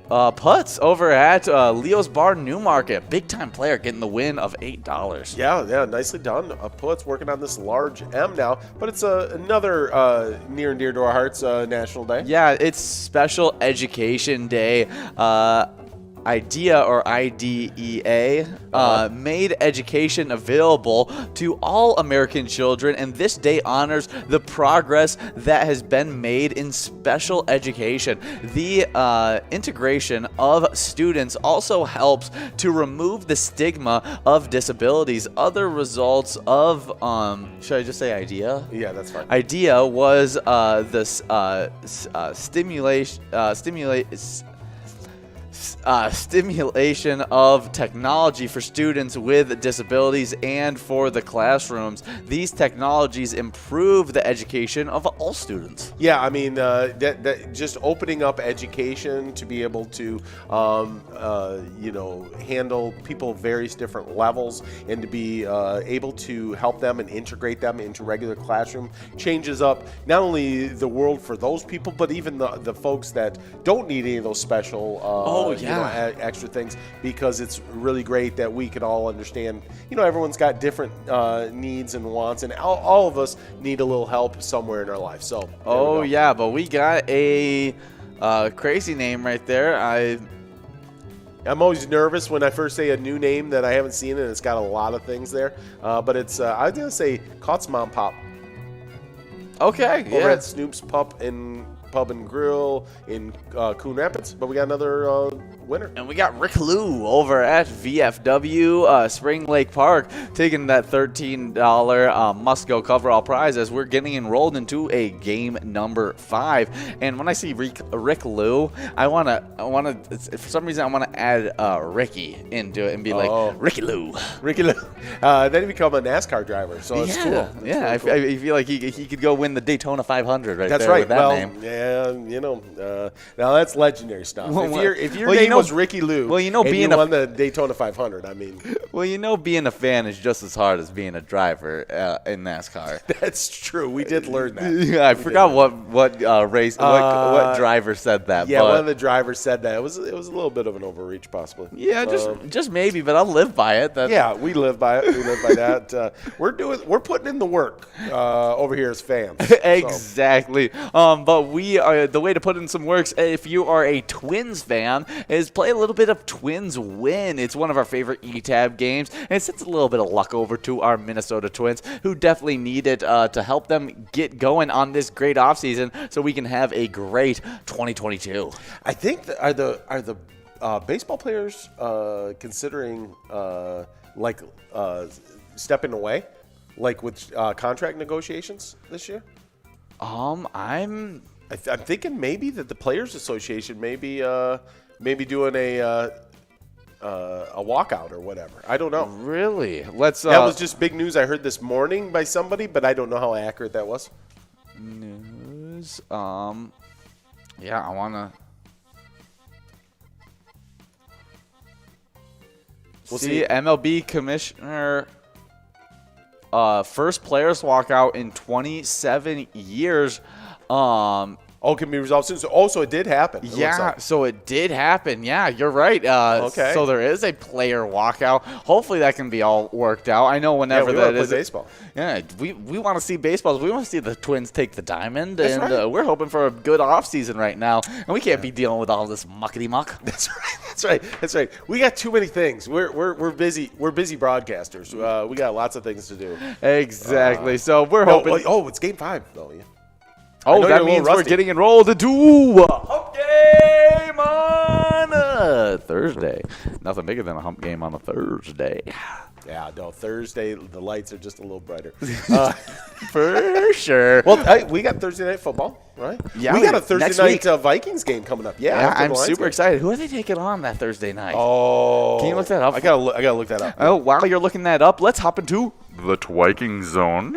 putts over at Leo's Bar Newmarket. Big time player getting the win of $8. Yeah, nicely done. Putts working on this large M now, but it's another near and dear to our hearts National Day. Yeah, it's Special Education Day. IDEA or IDEA made education available to all American children, and this day honors the progress that has been made in special education. The integration of students also helps to remove the stigma of disabilities. Other results of, should I just say IDEA? Yeah, that's fine. IDEA was this stimulation of technology for students with disabilities and for the classrooms. These technologies improve the education of all students. Yeah, I mean, that just opening up education to be able to, handle people of various different levels and to be able to help them and integrate them into regular classroom changes up not only the world for those people, but even the folks that don't need any of those special extra things, because it's really great that we can all understand, everyone's got different needs and wants, and all of us need a little help somewhere in our life. So yeah, but we got a crazy name right there. I'm always nervous when I first say a new name that I haven't seen, and it's got a lot of things there, but it's I was gonna say Cott's Mom Pop. Okay, over at Snoop's Pub and Grill in Coon Rapids, but we got another winner. And we got Rick Lou over at VFW Spring Lake Park taking that $13 must-go coverall prize as we're getting enrolled into a game number 5. And when I see Rick Lou, I want to for some reason I want to add Ricky into it and be like Ricky Lou. Then he become a NASCAR driver, so it's cool. I feel like he could go win the Daytona 500 right That's there right. with that name. Yeah, now that's legendary stuff. If your name was Ricky Lou, and you won the Daytona 500, I mean. Well, being a fan is just as hard as being a driver in NASCAR. That's true. We did learn that. Yeah, I forgot what race, what driver said that. Yeah, but one of the drivers said that. It was a little bit of an overreach, possibly. Yeah, just maybe, but I'll live by it. Yeah, we live by it. We live by that. We're putting in the work over here as fans. Exactly. But we are the way to put in some works. If you are a Twins fan, is play a little bit of Twins Win. It's one of our favorite ETAB games, and it sends a little bit of luck over to our Minnesota Twins, who definitely need it to help them get going on this great offseason so we can have a great 2022. I think are the baseball players considering stepping away, like with contract negotiations this year? I'm thinking maybe that the Players Association may be doing a walkout or whatever. I don't know. Really? That was just big news I heard this morning by somebody, but I don't know how accurate that was. News. Yeah, I wanna. We'll see. MLB commissioner. First players walkout in 27 years. Can be resolved soon. So it did happen. So it did happen. Yeah, you're right. Okay. So there is a player walkout. Hopefully that can be all worked out. I know whenever that is. Baseball. Yeah, we want to see baseball. We want to see the Twins take the diamond, That's and right. We're hoping for a good offseason right now. And we can't be dealing with all this muckety muck. That's right. We got too many things. We're busy. We're busy broadcasters. We got lots of things to do. Exactly. So we're hoping. It's Game 5 though. Yeah. That means we're getting enrolled into a hump game on Thursday. Nothing bigger than a hump game on a Thursday. Yeah, no, Thursday, the lights are just a little brighter. For sure. Well, we got Thursday night football, right? Yeah, we got a Thursday night week. Vikings game coming up. Yeah, I'm super excited. Who are they taking on that Thursday night? Can you look that up? I gotta look that up. Oh, while you're looking that up, let's hop into the Twiking Zone.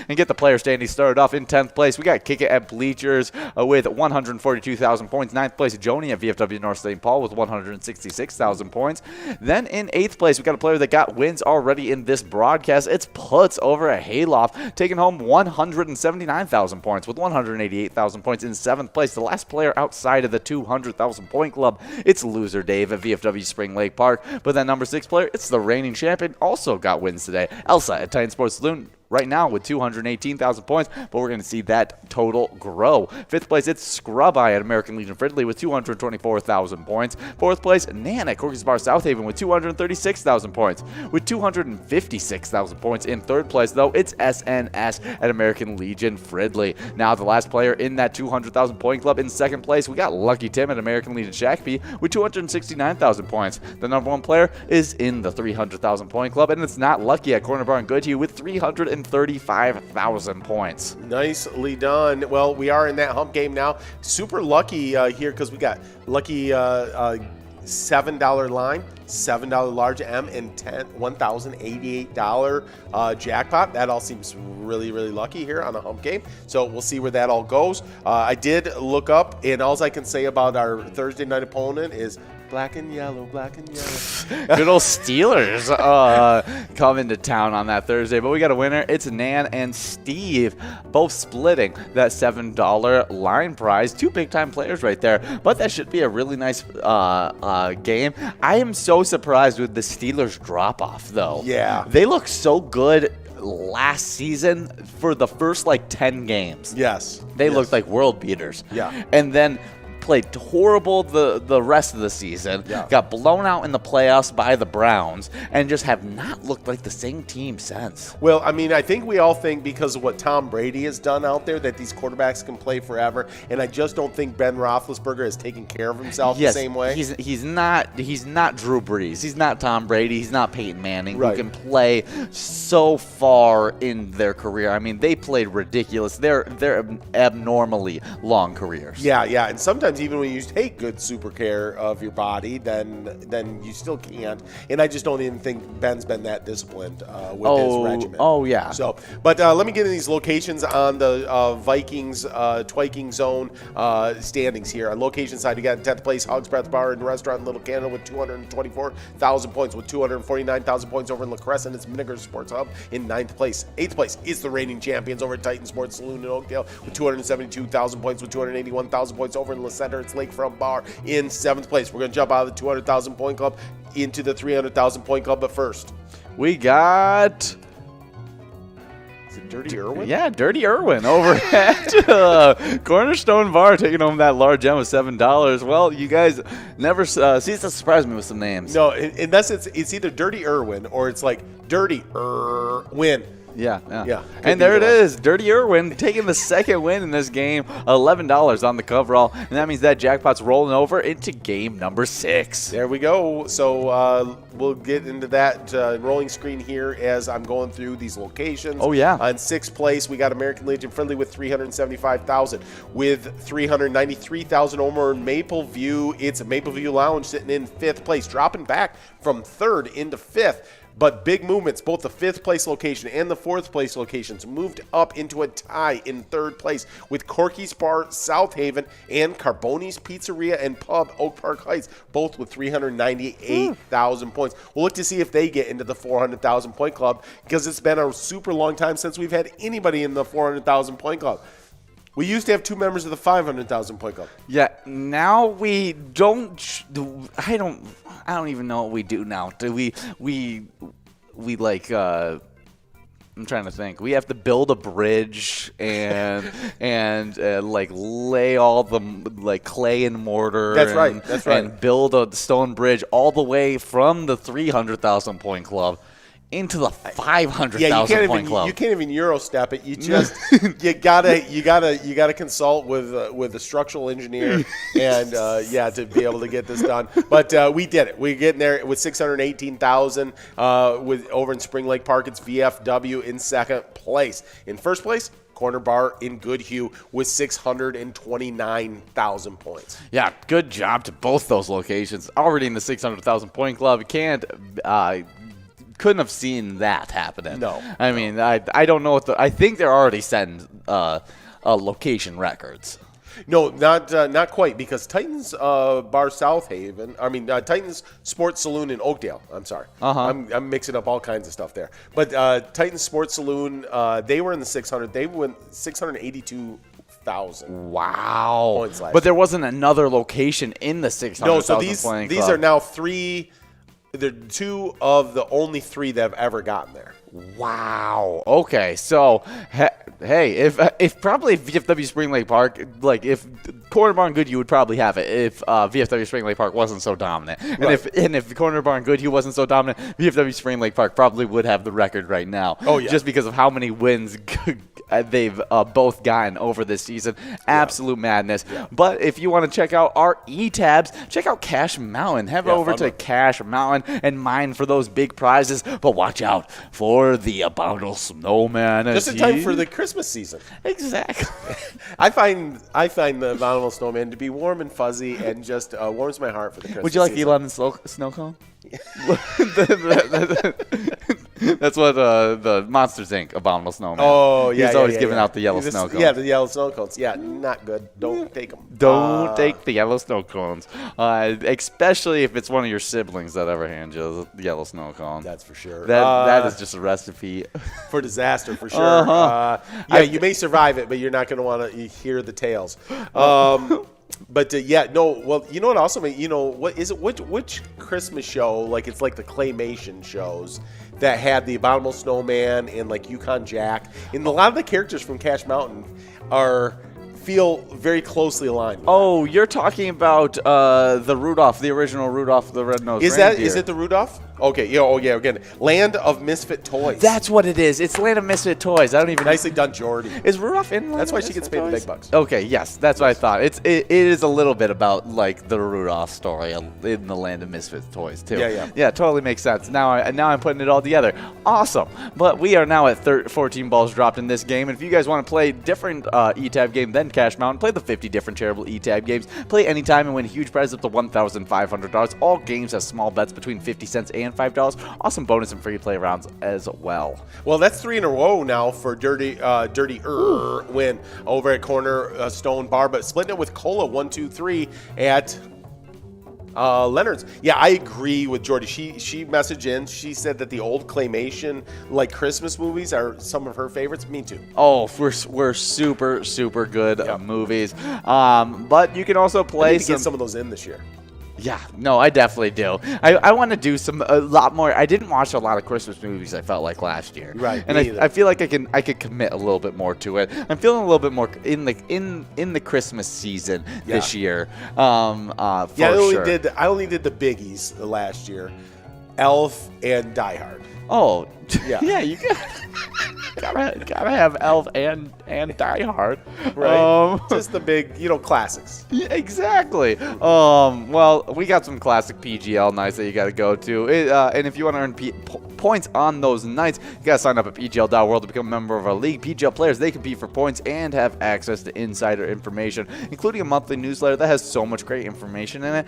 and get the player standing started off in 10th place. We got Kick It at Bleachers with 142,000 points. 9th place, Joni at VFW North St. Paul with 166,000 points. Then in 8th place, we got a player that got wins already in this broadcast. It's Putz over at Hayloft, taking home 179,000 points with 188,000 points. In 7th place, the last player outside of the 200,000 point club, it's Loser Dave at VFW Spring Lake Park. But that number 6 player, it's the reigning champion, also got wins today. Elsa at Titan Sports Saloon right now with 218,000 points, but we're going to see that total grow. 5th place, it's Scrub Eye at American Legion Fridley with 224,000 points. 4th place, Nan at Corky's Bar South Haven with 236,000 points. With 256,000 points in 3rd place, though, it's SNS at American Legion Fridley. Now the last player in that 200,000 point club in 2nd place, we got Lucky Tim at American Legion Shakopee with 269,000 points. The number 1 player is in the 300,000 point club, and it's not Lucky at Corner Bar in Goodhue with 335,000 points. Nicely done. Well, we are in that hump game now. Super lucky here because we got lucky $7 line, $7 large M, and $1,088 jackpot. That all seems really, really lucky here on a hump game. So we'll see where that all goes. I did look up, and all I can say about our Thursday night opponent is black and yellow, black and yellow. Good old Steelers coming to town on that Thursday. But we got a winner. It's Nan and Steve, both splitting that $7 line prize. 2 big-time players right there. But that should be a really nice game. I am so surprised with the Steelers drop-off, though. Yeah. They look so good last season for the first, 10 games. Yes. They looked like world beaters. Yeah. And then played horrible the rest of the season, got blown out in the playoffs by the Browns, and just have not looked like the same team since. Well, I mean, I think we all think because of what Tom Brady has done out there that these quarterbacks can play forever, and I just don't think Ben Roethlisberger has taken care of himself the same way. He's not Drew Brees. He's not Tom Brady. He's not Peyton Manning, right, who can play so far in their career. I mean, they played ridiculous. They're abnormally long careers. Yeah, and sometimes even when you take good super care of your body, then you still can't. And I just don't even think Ben's been that disciplined with his regimen. Oh, yeah. So, but let me get in these locations on the Vikings Twiking Zone standings here. On location side, you got 10th place Hog's Breath Bar and Restaurant in Little Canada with 224,000 points, with 249,000 points over in La Crescent. It's Vinegar Sports Hub in 9th place. 8th place is the reigning champions over at Titan Sports Saloon in Oakdale with 272,000 points, with 281,000 points over in La Center. It's Lakefront Bar in 7th place. We're going to jump out of the 200,000 point club into the 300,000 point club, but first we got... Is it Dirty Irwin? Yeah, Dirty Irwin over at Cornerstone Bar, taking home that large gem of $7. Well, you guys never cease to surprise me with some names. No, unless it's either Dirty Irwin or it's like Dirty Irwin. Yeah. And there it is, Dirty Irwin taking the second win in this game, $11 on the coverall, and that means that jackpot's rolling over into game number 6. There we go. So we'll get into that rolling screen here as I'm going through these locations. Oh, yeah. On 6th place, we got American Legion Friendly with 375,000. With 393,000 over in Mapleview, it's Mapleview Lounge sitting in 5th place, dropping back from 3rd into 5th. But big movements, both the 5th place location and the 4th place locations moved up into a tie in 3rd place with Corky's Bar South Haven and Carboni's Pizzeria and Pub Oak Park Heights, both with 398,000 points. We'll look to see if they get into the 400,000 point club, because it's been a super long time since we've had anybody in the 400,000 point club. We used to have 2 members of the 500,000 point club. Yeah, now we don't. I don't even know what we do now. Do we like? I'm trying to think. We have to build a bridge and like lay all the clay and mortar. That's right. And build a stone bridge all the way from the 300,000 point club into the 500,000 point club. You can't even Euro step it. You just you gotta consult with a structural engineer and to be able to get this done. But we did it. We're getting there with 618,000 with over in Spring Lake Park. It's VFW in 2nd place. In 1st place, Corner Bar in Goodhue with 629,000 points. Yeah, good job to both those locations. Already in the 600,000 point club. You can't couldn't have seen that happening. No. I mean, I don't know what I think they're already setting location records. No, not quite, because Titans Bar South Haven, Titans Sports Saloon in Oakdale. I'm sorry. I'm mixing up all kinds of stuff there. But Titans Sports Saloon, they were in the 600. They went 682,000. Wow. Points last But there year. wasn't another location in the 600,000 No, so playing these club. are now they're 2 of the only 3 that have ever gotten there. Wow. Okay. So, hey, if probably VFW Spring Lake Park, like if Corner Barn Goodhue would probably have it if VFW Spring Lake Park wasn't so dominant. Right. And if Corner Barn Goodhue wasn't so dominant, VFW Spring Lake Park probably would have the record right now. Oh, yeah. Just because of how many wins they've both gotten over this season. Absolute madness. Yeah. But if you want to check out our e-tabs, check out Cash Mountain. Head over fun to one. Cash Mountain and mine for those big prizes. But watch out for the abominable snowman. Just in time for the Christmas season. Exactly. I find the abominable snowman to be warm and fuzzy and just warms my heart for the Christmas Would you like season. Elon and snow cone? That's what the Monsters Inc. Abominable Snowman. Oh, yeah. He's always giving out the yellow snow cones. Yeah, the yellow snow cones. Yeah, not good. Don't take them. Don't take the yellow snow cones, especially if it's one of your siblings that ever hands you the yellow snow cone. That's for sure. That is just a recipe for disaster, for sure. You may survive it, but you're not going to want to hear the tales. But well, you know what also, what is it? Which Christmas show, like it's like the claymation shows that had the Abominable Snowman and like Yukon Jack, and a lot of the characters from Cash Mountain feel very closely aligned with Oh, you're talking about the Rudolph, the original Rudolph the Red-Nosed Reindeer. Is it the Rudolph? Okay, yeah, again. Land of Misfit Toys. That's what it is. It's Land of Misfit Toys. I don't even. Nicely done, Jordy. Is Rudolph in Land That's of why she Misfit gets paid the Toys? big bucks. Okay, yes, that's what I thought. It is a little bit about like the Rudolph story in the Land of Misfit Toys too. Yeah. Totally makes sense. Now I'm putting it all together. Awesome. But we are now at 14 balls dropped in this game, and if you guys want to play different E-Tab game than Cash Mountain, play the 50 different charitable E-Tab games. Play anytime and win huge prizes up to $1,500. All games have small bets between 50 cents and $5. Awesome bonus and free play rounds as well. Well, that's 3 in a row now for Dirty win over at Corner Stone Bar, but splitting it with Cola 1-2-3 at Leonard's. Yeah, I agree with Jordy. She messaged in. She said that the old claymation, like Christmas movies, are some of her favorites. Me too. Oh, we're super good movies. But you can also play get some of those in this year. Yeah, no, I definitely do. I want to do a lot more. I didn't watch a lot of Christmas movies, I felt like, last year. Right. And I feel like I could commit a little bit more to it. I'm feeling a little bit more in the Christmas season this year. I only did the biggies last year. Elf and Die Hard. Oh, yeah. You gotta have Elf and Die Hard, right? Just the big, classics. Yeah, exactly. Well, we got some classic PGL nights that you got to go to, and if you want to earn points on those nights, you got to sign up at PGL.world to become a member of our league. PGL players, they compete for points and have access to insider information, including a monthly newsletter that has so much great information in it.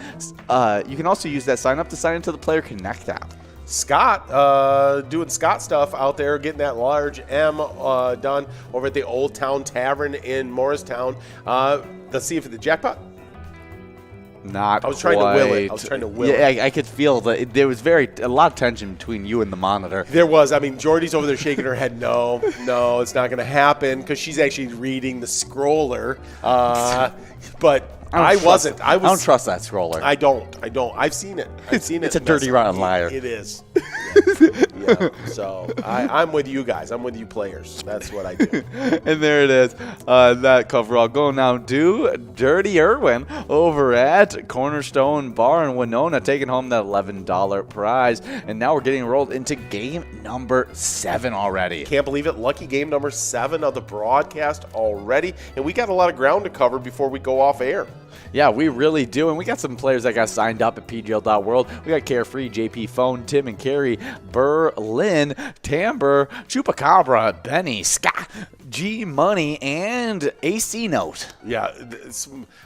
You can also use that sign up to sign into the Player Connect app. Scott doing Scott stuff out there, getting that large M done over at the Old Town Tavern in Morristown. Let's see if the jackpot. Not I was trying to will it. Yeah, I could feel that there was a lot of tension between you and the monitor. There was. I mean, Jordy's over there shaking her head. No, it's not going to happen, because she's actually reading the scroller. But I wasn't. I don't trust that scroller. I don't. I've seen it. It's a dirty, rotten liar. It is. Yeah. So I'm with you guys. I'm with you players. That's what I do. And there it is. That coverall going now to Dirty Irwin over at Cornerstone Bar in Winona, taking home that $11 prize. And now we're getting rolled into game number 7 already. Can't believe it. Lucky game number 7 of the broadcast already. And we got a lot of ground to cover before we go off air. Yeah, we really do. And we got some players that got signed up at PGL.world. We got Carefree, JP Phone, Tim and Carrie, Berlin, Tamber, Chupacabra, Benny, Scott, G Money, and AC Note. Yeah,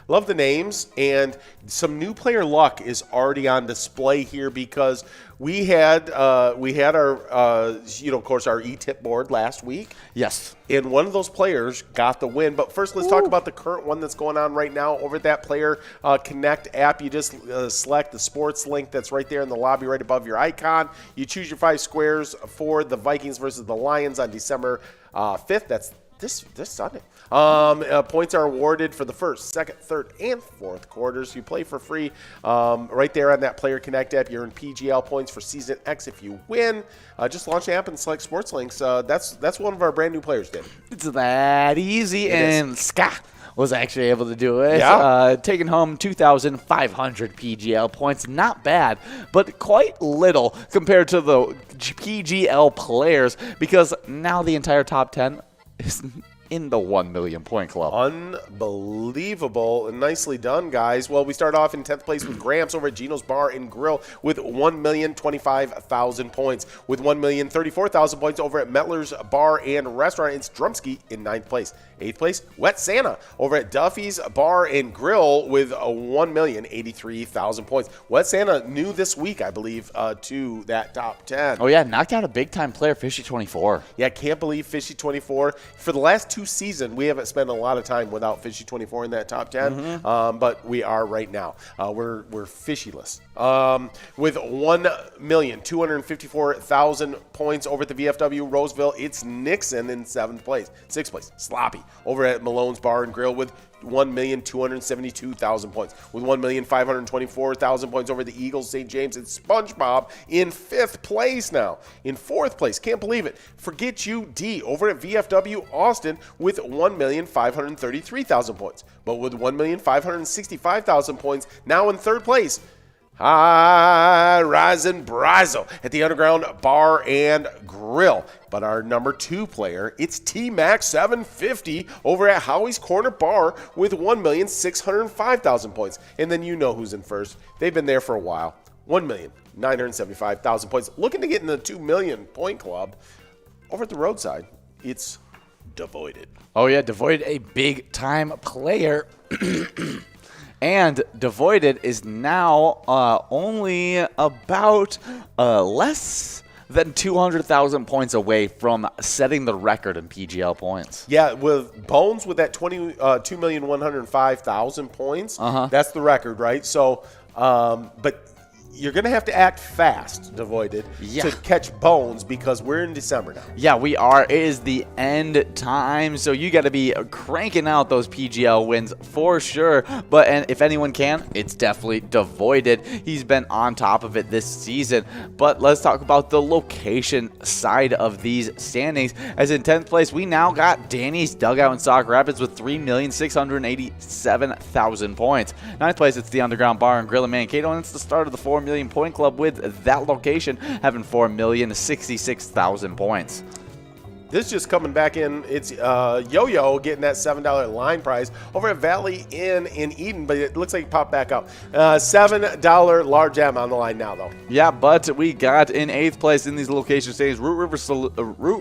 love the names, and some new player luck is already on display here because we had our of course our e-tip board last week. Yes. And one of those players got the win. But first, let's talk about the current one that's going on right now over at that Player Connect app. You just select the sports link that's right there in the lobby right above your icon. You choose your 5 squares for the Vikings versus the Lions on December 5th. That's this Sunday. Points are awarded for the first, second, third, and fourth quarters. You play for free right there on that Player Connect app. You earn PGL points for Season X if you win. Just launch the app and select sports links. That's one of our brand new players did. It's that easy, and Ska was actually able to do it. Yeah. Taking home 2,500 PGL points. Not bad, but quite little compared to the PGL players because now the entire top 10 is in the 1 million point club. Unbelievable. And nicely done, guys. Well, we start off in 10th place with Gramps over at Gino's Bar and Grill with 1,025,000 points. With 1,034,000 points over at Mettler's Bar and Restaurant, it's Drumsky in 9th place. 8th place, Wet Santa over at Duffy's Bar and Grill with 1,083,000 points. Wet Santa new this week, I believe, to that top 10. Oh, yeah, knocked out a big-time player, Fishy24. Yeah, can't believe Fishy24. For the last 2 seasons, we haven't spent a lot of time without Fishy24 in that top 10, but we are right now. We're fishyless. With 1,254,000 points over at the VFW Roseville, it's Nixon in 7th place. 6th place, Sloppy over at Malone's Bar and Grill with 1,272,000 points. With 1,524,000 points over the Eagles, St. James, and SpongeBob in 5th place now. In 4th place, can't believe it, Forget You D over at VFW Austin with 1,533,000 points. But with 1,565,000 points, now in 3rd place, Rising Brazo at the Underground Bar and Grill. But our number 2 player, it's T-Max 750 over at Howie's Corner Bar with 1,605,000 points. And then you know who's in first. They've been there for a while. 1,975,000 points. Looking to get in the 2 million point club. Over at the roadside, it's Devoided. Oh, yeah, Devoided, a big-time player. And Devoided is now only about less than 200,000 points away from setting the record in PGL points. Yeah, with Bones with that 2,105,000 points, that's the record, right? So, but you're going to have to act fast, Devoided, to catch Bones because we're in December now. Yeah, we are. It is the end time, so you got to be cranking out those PGL wins for sure. But if anyone can, it's definitely Devoided. He's been on top of it this season. But let's talk about the location side of these standings. As in 10th place, we now got Danny's Dugout in Sauk Rapids with 3,687,000 points. 9th place, it's the Underground Bar and Grill in Mankato, and it's the start of the 4 million point club with that location having 4,066,000 points. This just coming back in. It's Yo-Yo getting that $7 line prize over at Valley Inn in Eden, but it looks like it popped back up. $7 large M on the line now, though. Yeah, but we got in 8th place in these location standings Root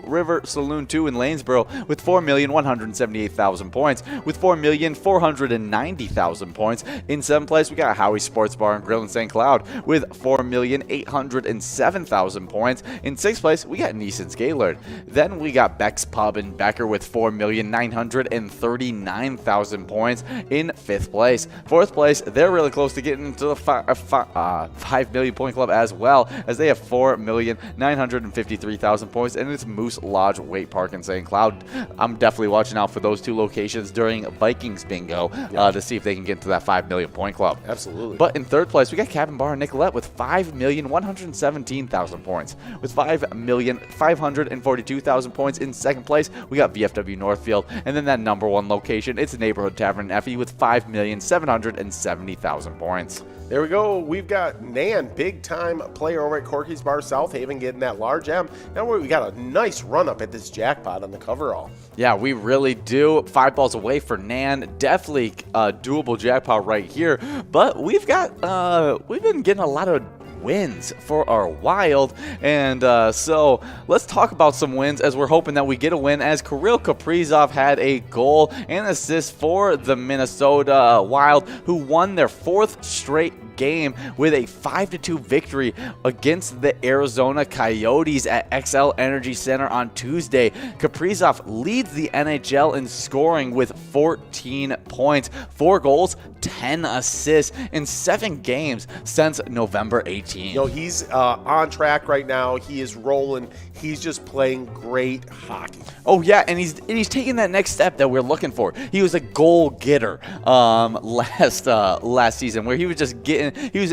River Saloon 2 in Lanesboro with 4,178,000 points, with 4,490,000 points. In 7th place, we got Howie Sports Bar and Grill in St. Cloud with 4,807,000 points. In 6th place, we got Neeson's Gaylord. Then we got Beck's Pub in Becker with 4,939,000 points in 5th place. 4th place, they're really close to getting into the 5 million point club as well, as they have 4,953,000 points, and it's Moose Lodge Wait Park in St. Cloud. I'm definitely watching out for those 2 locations during Vikings Bingo to see if they can get into that 5 million point club. Absolutely. But in 3rd place, we got Cabin Bar and Nicolette with 5,117,000 points. With 5,542,000 points in 2nd place, we got VFW Northfield, and then that number 1 location, it's Neighborhood Tavern in Effie with 5,770,000 points. There we go. We've got Nan, big-time player over at Corky's Bar South Haven, getting that large M. Now we got a nice run-up at this jackpot on the coverall. Yeah, we really do. 5 balls away for Nan. Definitely a doable jackpot right here. But we've been getting a lot of wins for our Wild. And so let's talk about some wins, as we're hoping that we get a win, as Kirill Kaprizov had a goal and assist for the Minnesota Wild, who won their 4th straight game with a 5-2 victory against the Arizona Coyotes at XL Energy Center on Tuesday. Kaprizov leads the NHL in scoring with 14 points, 4 goals, 10 assists in 7 games since November 18th. You know, he's on track right now. He is rolling. He's just playing great hockey. Oh yeah, and he's taking that next step that we're looking for. He was a goal getter last season, where he was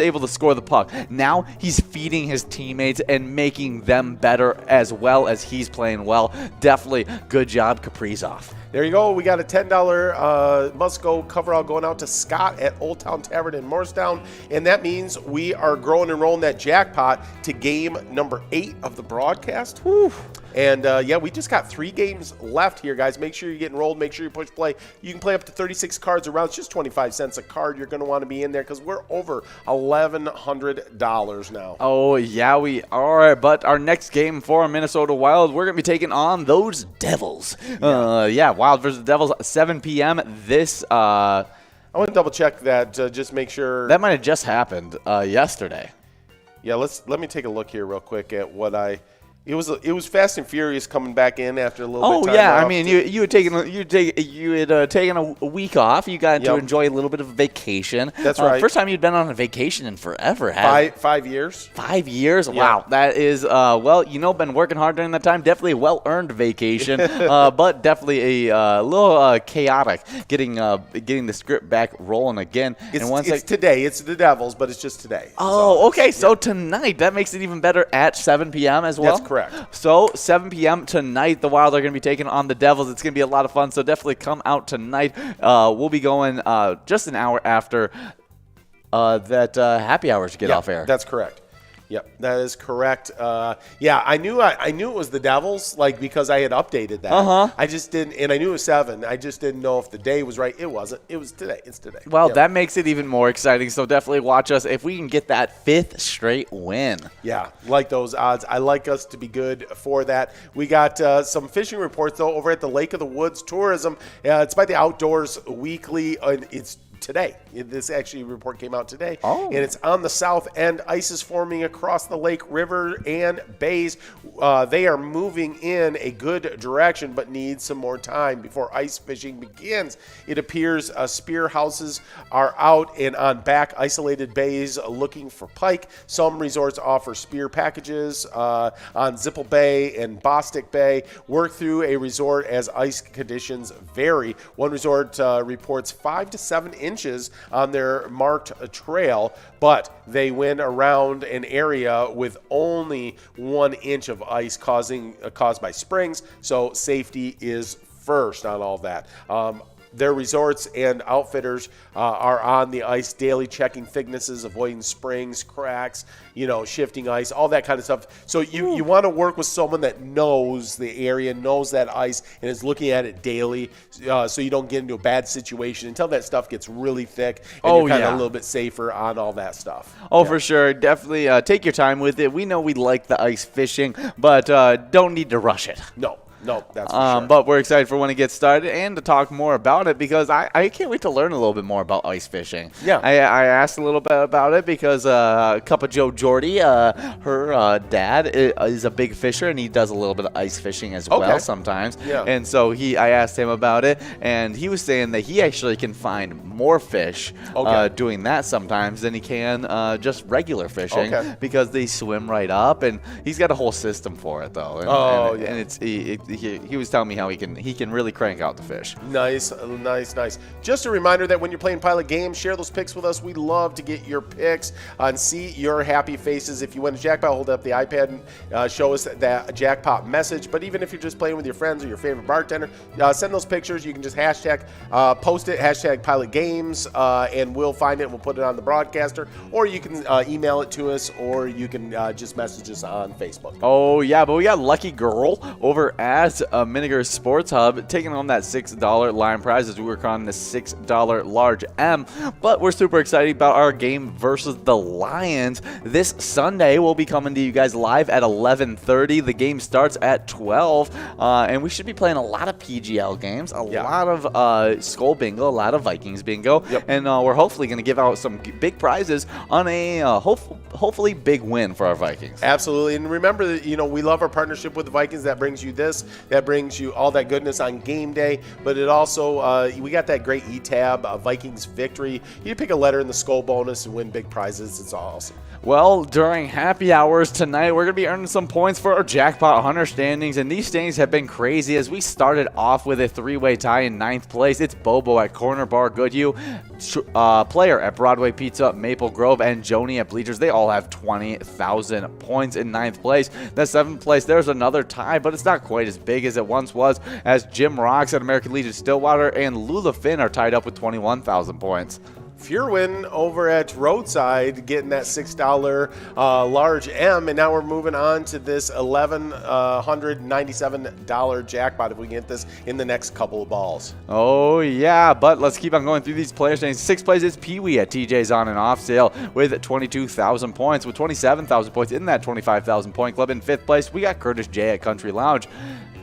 able to score the puck. Now he's feeding his teammates and making them better, as well as he's playing well. Definitely good job, Kaprizov. There you go. We got a $10 must-go coverall going out to Scott at Old Town Tavern in Morristown, and that means we are growing and rolling that jackpot to game number 8 of the broadcast. Whew. And, yeah, we just got 3 games left here, guys. Make sure you get enrolled. Make sure you push play. You can play up to 36 cards around. It's just 25 cents a card. You're going to want to be in there because we're over $1,100 now. Oh, yeah, we are. But our next game for our Minnesota Wild, we're going to be taking on those Devils. Yeah, Wild versus Devils, 7 p.m. this I want to double-check that, just make sure. That might have just happened yesterday. Yeah, let me take a look here real quick at what It was Fast and Furious coming back in after a little bit of time. Oh yeah, off. I mean you had taken a week off. You got to enjoy a little bit of vacation. That's right. First time you'd been on a vacation in forever. 5 years. 5 years. Yeah. Wow, that is been working hard during that time. Definitely a well-earned vacation, but definitely a little chaotic getting the script back rolling again. It's today. It's the Devils, but it's just today. Oh, okay. So tonight, that makes it even better at 7 p.m. as well. That's correct. So 7 p.m. tonight, the Wild are going to be taking on the Devils. It's going to be a lot of fun, so definitely come out tonight. We'll be going just an hour after that happy hours get off air. That's correct. Yep, that is correct. Yeah, I knew it was the Devils, because I had updated that. I just didn't, and I knew it was 7. I just didn't know if the day was right. It wasn't. It was today. It's today. Well, that makes it even more exciting. So definitely watch us if we can get that 5th straight win. Yeah, like those odds. I like us to be good for that. We got some fishing reports though over at the Lake of the Woods Tourism. It's by the Outdoors Weekly, and it's today. This report came out today. Oh. And it's on the south end. Ice is forming across the lake, river, and bays. They are moving in a good direction, but need some more time before ice fishing begins. It appears spear houses are out and on back isolated bays looking for pike. Some resorts offer spear packages on Zipple Bay and Bostic Bay. Work through a resort as ice conditions vary. One resort reports 5 to 7 inches on their marked trail, but they went around an area with only 1 inch of ice caused by springs, so safety is first on all that. Their resorts and outfitters are on the ice daily, checking thicknesses, avoiding springs, cracks, shifting ice, all that kind of stuff. So you want to work with someone that knows the area, knows that ice, and is looking at it daily, so you don't get into a bad situation until that stuff gets really thick and you're kind of a little bit safer on all that stuff. Oh, for sure. Definitely take your time with it. We know we like the ice fishing, but don't need to rush it. No, that's for sure. But we're excited for when it gets started and to talk more about it, because I can't wait to learn a little bit more about ice fishing. Yeah. I asked a little bit about it because Cup of Joe Jordy, her dad is a big fisher, and he does a little bit of ice fishing as well sometimes. Yeah. And so I asked him about it, and he was saying that he actually can find more fish doing that sometimes than he can just regular fishing, because they swim right up, and he's got a whole system for it though. And it's he was telling me how he can really crank out the fish. Nice. Just a reminder that when you're playing Pilot games, share those picks with us. We love to get your picks and see your happy faces. If you win a jackpot, hold up the iPad and show us that jackpot message. But even if you're just playing with your friends or your favorite bartender, send those pictures. You can just hashtag post it, hashtag Pilot Games, and we'll find it and we'll put it on the broadcaster. Or you can email it to us, or you can just message us on Facebook. Oh, yeah, but we got Lucky Girl over at at Miniger Sports Hub, taking home that $6 line prize as we work on the $6 large M. But we're super excited about our game versus the Lions. This Sunday, we'll be coming to you guys live at 11:30. The game starts at 12, and we should be playing a lot of PGL games, a lot of Skull Bingo, a lot of Vikings Bingo, and we're hopefully going to give out some big prizes on a hopefully big win for our Vikings. Absolutely, and remember that we love our partnership with the Vikings. That brings you this, that brings you all that goodness on game day, but it also we got that great E-Tab Vikings victory. You pick a letter in the Skull bonus and win big prizes. It's awesome. Well, during happy hours tonight, we're going to be earning some points for our Jackpot Hunter standings, and these standings have been crazy as we started off with a three-way tie in 9th place. It's Bobo at Corner Bar Goodhue, Player at Broadway Pizza, Maple Grove, and Joni at Bleachers. They all have 20,000 points in 9th place. The 7th place, there's another tie, but it's not quite as big as it once was, as Jim Rocks at American Legion Stillwater and Lula Finn are tied up with 21,000 points. Furwin over at Roadside getting that $6 large M, and now we're moving on to this $1,197 jackpot if we get this in the next couple of balls. Oh yeah, but let's keep on going through these players. 6th place is Pee Wee at TJ's On and Off Sale with 22,000 points, with 27,000 points in that 25,000 point club. In 5th place, we got Curtis J at Country Lounge.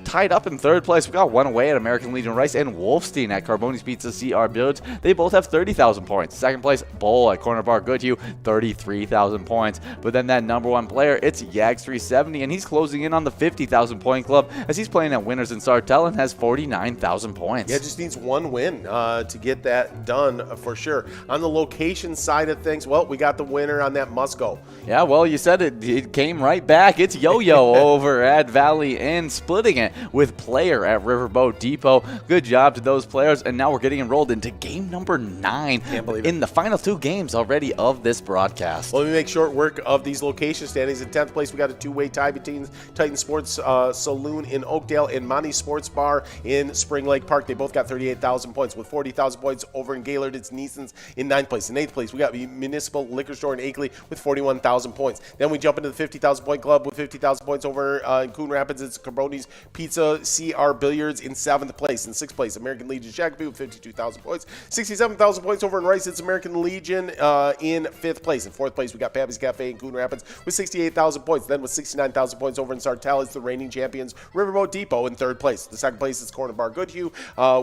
Tied up in 3rd place, we got one away at American Legion Rice and Wolfstein at Carboni's Pizza CR Billiards. They both have 30,000 points. 2nd place, Bull at Corner Bar Goodhue, 33,000 points. But then that number 1 player, it's Yags370, and he's closing in on the 50,000 point club as he's playing at Winners in Sartell and has 49,000 points. Yeah, just needs one win to get that done for sure. On the location side of things, well, we got the winner on that Musco. Yeah, well, you said it came right back. It's Yo-Yo over at Valley Inn, splitting it with Player at Riverboat Depot. Good job to those players, and now we're getting enrolled into game number 9 in the final 2 games already of this broadcast. Well, let me make short work of these location standings. In 10th place, we got a 2-way tie between Titan Sports Saloon in Oakdale and Monty Sports Bar in Spring Lake Park. They both got 38,000 points. With 40,000 points over in Gaylord, it's Neeson's in 9th place. In 8th place, we got Municipal Liquor Store in Akeley with 41,000 points. Then we jump into the 50,000 point club with 50,000 points over in Coon Rapids. It's Carboni's Pizza CR Billiards in 7th place. In 6th place, American Legion Shakopee with 52,000 points. 67,000 points over in Rice. It's American Legion in 5th place. In 4th place, we got Pappy's Cafe in Coon Rapids with 68,000 points. Then with 69,000 points over in Sartell, it's the reigning champions Riverboat Depot in 3rd place. The 2nd place is Corner Bar Goodhue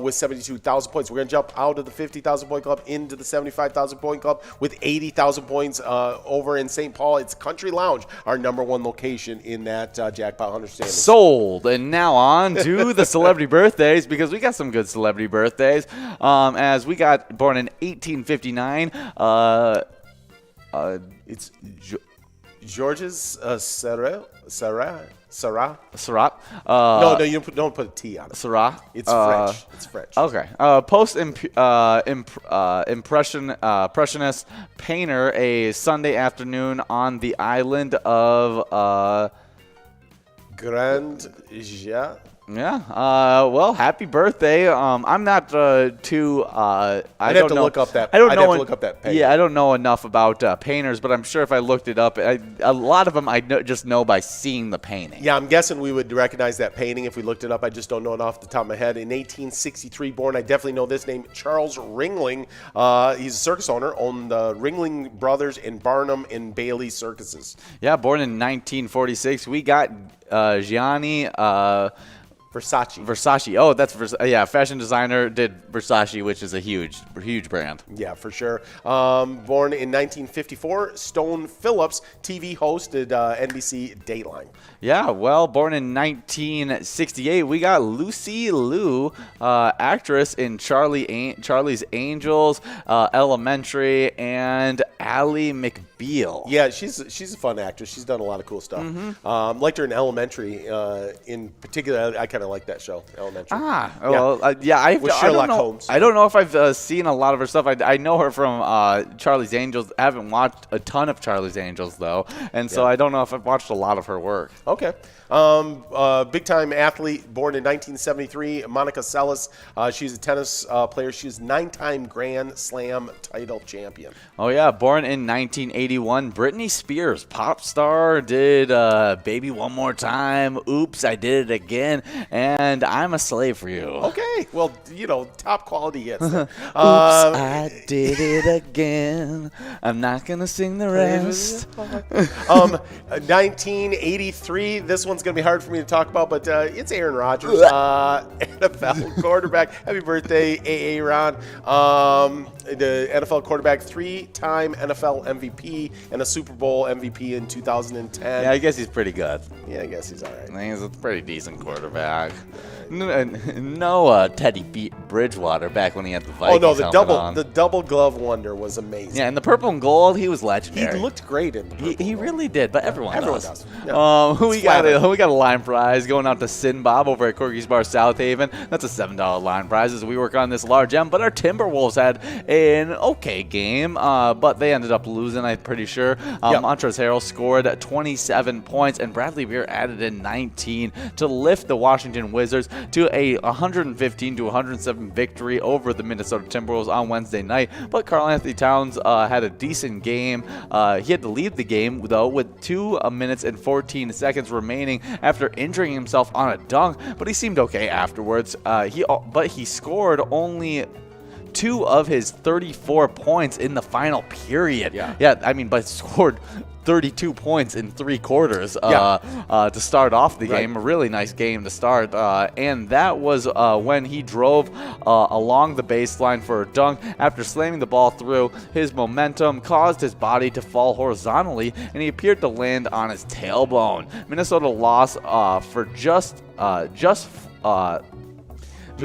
with 72,000 points. We're going to jump out of the 50,000 point club into the 75,000 point club with 80,000 points over in St. Paul. It's Country Lounge, our number 1 location in that Jackpot Hunter standing. Sold. And now on to the celebrity birthdays, because we got some good celebrity birthdays. As we got born in 1859. It's Georges Sarah. No, you don't put a T on it. Sarah. It's French. It's French. Okay. Impressionist painter. A Sunday afternoon on the island of Grand Jet. Yeah. Well, happy birthday. I'm not too. I'd have to look up that. I don't know. Look up that painter. Yeah, I don't know enough about painters, but I'm sure if I looked it up, a lot of them I just know by seeing the painting. Yeah, I'm guessing we would recognize that painting if we looked it up. I just don't know it off the top of my head. In 1863 born, I definitely know this name, Charles Ringling. He's a circus owner, owned the Ringling Brothers in Barnum and Bailey Circuses. Yeah, born in 1946. We got Gianni. Versace. Oh, that's yeah. Fashion designer, did Versace, which is a huge brand. Yeah, for sure. Born in 1954, Stone Phillips, TV host at NBC Dateline. Yeah, well, born in 1968, we got Lucy Liu, actress in Charlie's Angels, Elementary, and Ally McBeal. Yeah, she's a fun actress. She's done a lot of cool stuff. Mm-hmm. Liked her in Elementary, in particular. I kind of like that show, Elementary. Well, with Sherlock Holmes. I don't know if I've seen a lot of her stuff. I know her from Charlie's Angels. I haven't watched a ton of Charlie's Angels though, and so I don't know if I've watched a lot of her work. Okay. Big time athlete, born in 1973, Monica Seles. She's a tennis player. She's 9-time Grand Slam title champion. Oh yeah, born in 1981, Britney Spears, pop star, did Baby One More Time, Oops, I Did It Again, and I'm a slave for you. Okay, well, top quality hits. Oops, I did it again. I'm not gonna sing the rest. 1983. This one's gonna be hard for me to talk about, but it's Aaron Rodgers, NFL quarterback. Happy birthday, Aaron. The NFL quarterback, 3-time NFL MVP and a Super Bowl MVP in 2010. Yeah, I guess he's pretty good. Yeah, I guess he's all right. He's a pretty decent quarterback. No, Teddy Bridgewater back when he had the Vikings. Oh no, the double glove wonder was amazing. Yeah, and the purple and gold, he was legendary. He looked great in the purple. He really did, but everyone does. Yeah. We got a line prize going out to Sin Bob over at Corky's Bar South Haven. That's a $7 line prize as we work on this large M. But our Timberwolves had an okay game, but they ended up losing, I'm pretty sure. Montrezl Harrell scored 27 points, and Bradley Beer added in 19 to lift the Washington Wizards to a 115-107 victory over the Minnesota Timberwolves on Wednesday night. But Karl Anthony Towns had a decent game. He had to leave the game, though, with 2 minutes and 14 seconds remaining after injuring himself on a dunk, but he seemed okay afterwards. But he scored only 2 of his 34 points in the final period. But scored 32 points in 3 quarters to start off the game. A really nice game to start. And that was when he drove along the baseline for a dunk. After slamming the ball through, his momentum caused his body to fall horizontally, and he appeared to land on his tailbone. Minnesota lost for just the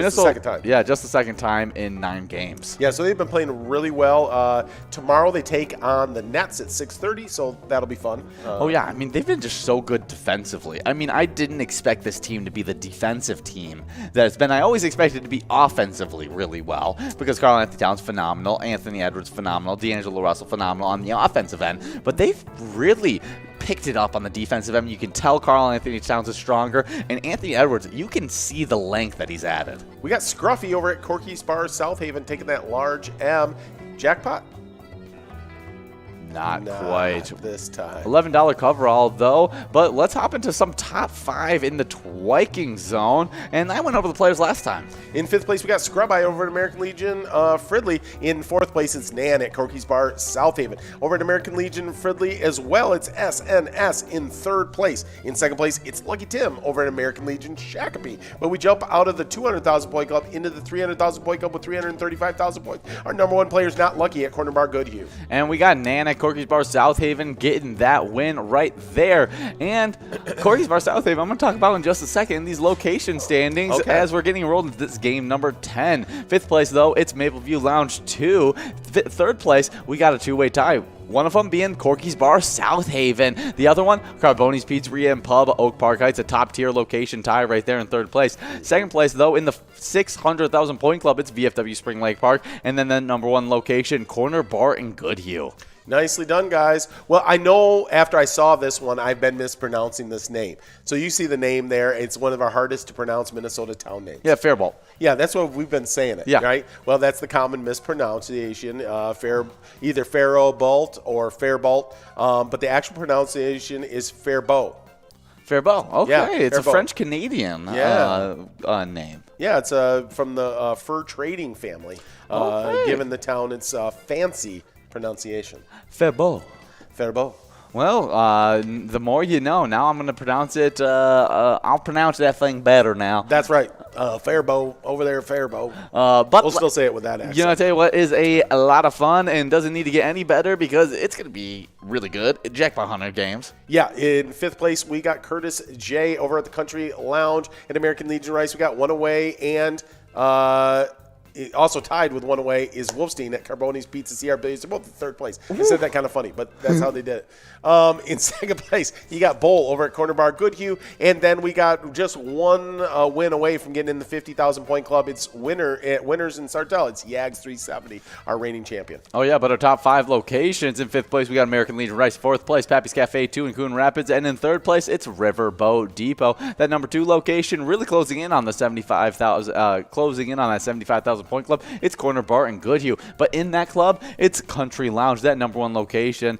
second time. Yeah, just the second time in 9 games. Yeah, so they've been playing really well. Tomorrow they take on the Nets at 6:30, so that'll be fun. They've been just so good defensively. I didn't expect this team to be the defensive team that it's been. I always expected it to be offensively really well because Karl Anthony Towns phenomenal, Anthony Edwards phenomenal, D'Angelo Russell phenomenal on the offensive end, but they've really picked it up on the defensive end. You can tell Karl Anthony Towns is stronger, and Anthony Edwards, you can see the length that he's added. We got Scruffy over at Corky's Bar South Haven taking that large M. Jackpot? Not quite this time. $11 coverall, though. But let's hop into some top 5 in the Twiking zone. And I went over the players last time. In 5th place, we got Scrub Eye over at American Legion Fridley. In 4th place, it's Nan at Corky's Bar South Haven. Over at American Legion Fridley as well, it's SNS in 3rd place. In 2nd place, it's Lucky Tim over at American Legion Shakopee. But we jump out of the 200,000 point club into the 300,000 point club with 335,000 points. Our number 1 player is not Lucky at Corner Bar Goodhue. And we got Nan at Corky's Bar South Haven getting that win right there. And Corky's Bar South Haven, I'm going to talk about in just a second in these location standings as we're getting rolled into this game number 10. 5th place, though, it's Mapleview Lounge 2. 3rd place, we got a 2-way tie. One of them being Corky's Bar South Haven. The other one, Carboni's Pizzeria and Pub, Oak Park Heights, a top-tier location tie right there in 3rd place. 2nd place, though, in the 600,000 point club, it's VFW Spring Lake Park. And then the number 1 location, Corner Bar in Goodhue. Nicely done, guys. Well, I know after I saw this one, I've been mispronouncing this name. So you see the name there. It's one of our hardest to pronounce Minnesota town names. Yeah, Faribault. Yeah, that's what we've been saying it, right? Well, that's the common mispronunciation, either Faribault or Faribault, but the actual pronunciation is Faribault. Faribault, okay. Yeah, it's Faribault. a French-Canadian name. Yeah, it's from the fur trading family, giving the town its fancy pronunciation. Faribault. Faribault. Well, the more you know. Now I'm going to pronounce it. I'll pronounce that thing better now. That's right. Faribault over there, Faribault. But we'll still say it with that accent. You know, I tell you what is a lot of fun and doesn't need to get any better because it's going to be really good. Jackpot Hunter games. Yeah, in 5th place, we got Curtis J over at the Country Lounge at American Legion Rice. We got one away, and also tied with one away is Wolfstein at Carboni's Pizza CRB. They're both in 3rd place. I said that kind of funny, but that's how they did it. In 2nd place, you got Bull over at Corner Bar Goodhue, and then we got just one win away from getting in the 50,000 point club. It's Winners in Sartell. It's Yags 370, our reigning champion. Oh yeah, but our top 5 locations in 5th place we got American Legion Rice. 4th place, Pappy's Cafe 2 in Coon Rapids, and in 3rd place it's Riverboat Depot. That number 2 location really closing in on the 75,000. Closing in on that 75,000 200,000 point club, it's Corner Bar in Goodhue. But in that club, it's Country Lounge, that #1 location.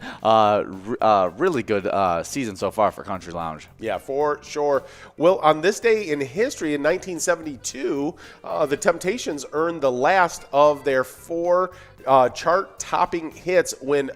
Really good season so far for Country Lounge. Yeah, for sure. Well, on this day in history, in 1972, the Temptations earned the last of their 4 chart-topping hits when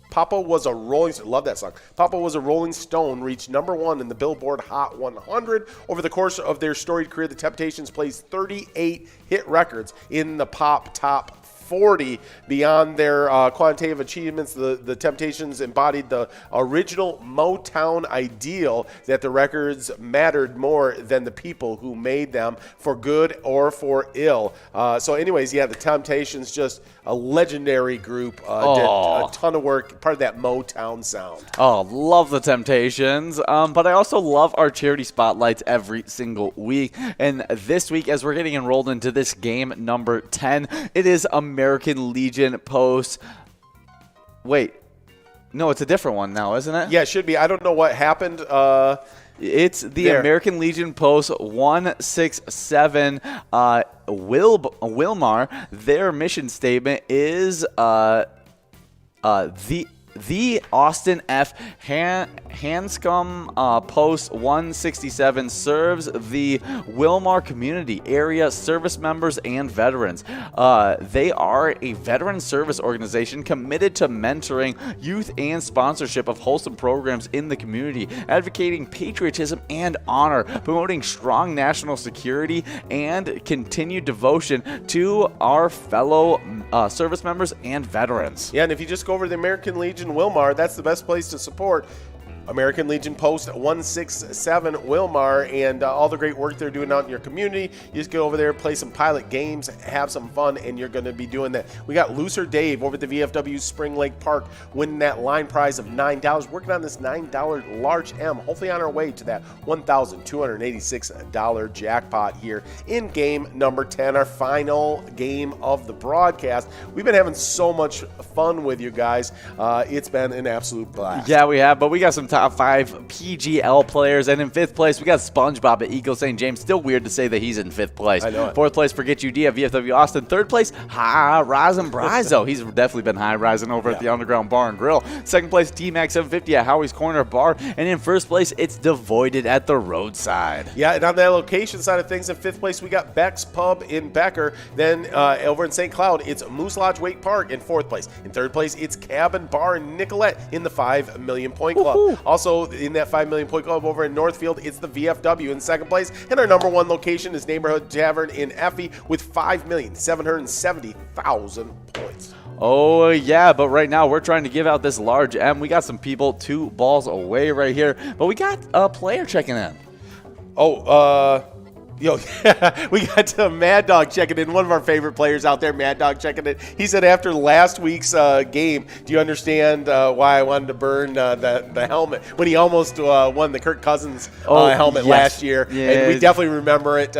Papa Was a Rolling Stone. Love that song. Papa Was a Rolling Stone reached #1 in the Billboard Hot 100. Over the course of their storied career, the Temptations placed 38 hit records in the pop top 40. Beyond their quantitative achievements, the Temptations embodied the original Motown ideal that the records mattered more than the people who made them, for good or for ill. So anyways, yeah, the Temptations, just a legendary group, did a ton of work, part of that Motown sound. Oh, love the Temptations. But I also love our charity spotlights every single week. And this week, as we're getting enrolled into this game number 10, it is American Legion Post. Wait. No, it's a different one now, isn't it? Yeah, it should be. I don't know what happened. It's the American Legion Post 167 Wilmar. Their mission statement is the Austin F. Hanscom Post 167 serves the Wilmar community, area service members, and veterans. They are a veteran service organization committed to mentoring youth and sponsorship of wholesome programs in the community, advocating patriotism and honor, promoting strong national security, and continued devotion to our fellow service members and veterans. Yeah, and if you just go over to the American Legion Wilmar, that's the best place to support American Legion Post 167 Wilmar and all the great work they're doing out in your community. You just go over there, play some pilot games, have some fun, and you're going to be doing that. We got Looser Dave over at the VFW Spring Lake Park winning that line prize of $9, working on this $9 large M, hopefully on our way to that $1,286 jackpot here in game number 10, our final game of the broadcast. We've been having so much fun with you guys. It's been an absolute blast. Yeah, we have, but we got some top 5 PGL players, and in 5th place we got SpongeBob at Eagle St. James. Still weird to say that he's in 5th place. I know it. 4th place, Forget You D at VFW Austin. 3rd place, High Rising Brizo. He's definitely been high rising over at the Underground Bar and Grill. 2nd place, T-Max 750 at Howie's Corner Bar, and in 1st place, it's Devoided at the Roadside. Yeah, and on that location side of things, in 5th place we got Beck's Pub in Becker. Then over in St. Cloud, it's Moose Lodge Wake Park in 4th place. In 3rd place, it's Cabin Bar in Nicolette in the 5 Million Point Club. Woo-hoo. Also, in that 5 Million Point Club over in Northfield, it's the VFW in 2nd place. And our #1 location is Neighborhood Tavern in Effie with 5,770,000 points. Oh, yeah, but right now we're trying to give out this large M. We got some people 2 balls away right here, but we got a player checking in. Yo, we got Mad Dog checking in, one of our favorite players out there, Mad Dog checking in. He said after last week's game, do you understand why I wanted to burn the helmet when he almost won the Kirk Cousins helmet last year? Yeah. And we definitely remember it.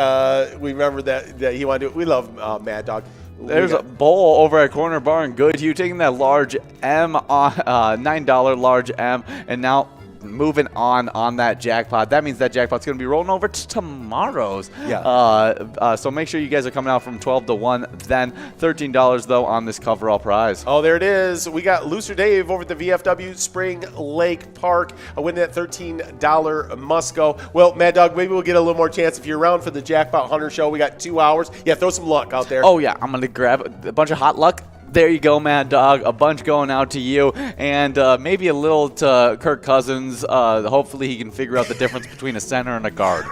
We remember that he wanted to do it. We love Mad Dog. There's a bowl over at Corner Bar in Goodhue taking that large M, $9 large M, and now moving on that jackpot. That means that jackpot's going to be rolling over to tomorrow's. Yeah. So make sure you guys are coming out from 12 to 1. Then $13 though on this coverall prize. Oh, there it is. We got Looser Dave over at the VFW Spring Lake Park winning that $13 Musco. Well, Mad Dog, maybe we'll get a little more chance if you're around for the Jackpot Hunter show. We got 2 hours. Yeah, throw some luck out there. Oh yeah, I'm going to grab a bunch of hot luck. There you go, Mad Dog. A bunch going out to you, and maybe a little to Kirk Cousins. Hopefully he can figure out the difference between a center and a guard.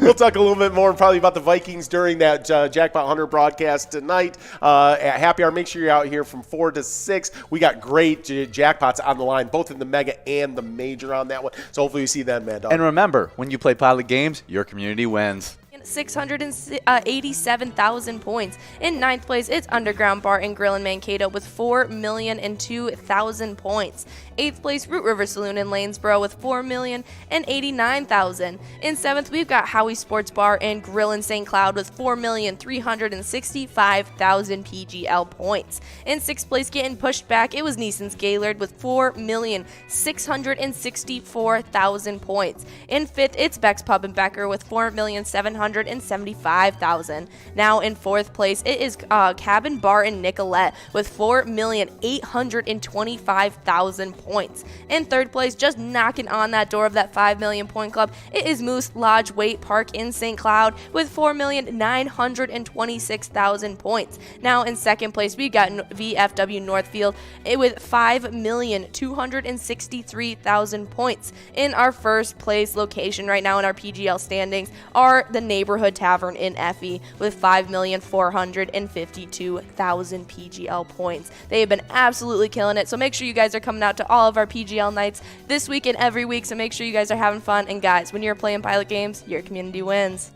We'll talk a little bit more probably about the Vikings during that Jackpot Hunter broadcast tonight at Happy Hour. Make sure you're out here from 4 to 6. We got great jackpots on the line, both in the Mega and the Major on that one. So hopefully you see that, Mad Dog. And remember, when you play pilot games, your community wins. 687,000 points. In 9th place, it's Underground Bar and Grill in Mankato with 4,002,000 points. 8th place, Root River Saloon in Lanesboro with 4,089,000. In 7th, we've got Howie Sports Bar and Grill in St. Cloud with 4,365,000 PGL points. In 6th place, getting pushed back, it was Neeson's Gaylord with 4,664,000 points. In 5th, it's Beck's Pub and Becker with 4,700,000 $4,875,000. Now in fourth place, it is Cabin Bar in Nicollet with $4,825,000 points. In third place, just knocking on that door of that 5 million point club, it is Moose Lodge Waite Park in St. Cloud with $4,926,000 points. Now in second place, we got VFW Northfield with $5,263,000 points. In our first place location right now in our PGL standings are the Neighborhood Tavern in Effie with $5,452,000 PGL points. They have been absolutely killing it, so make sure you guys are coming out to all of our PGL nights this week and every week, so make sure you guys are having fun. And guys, when you're playing Pilot games, your community wins.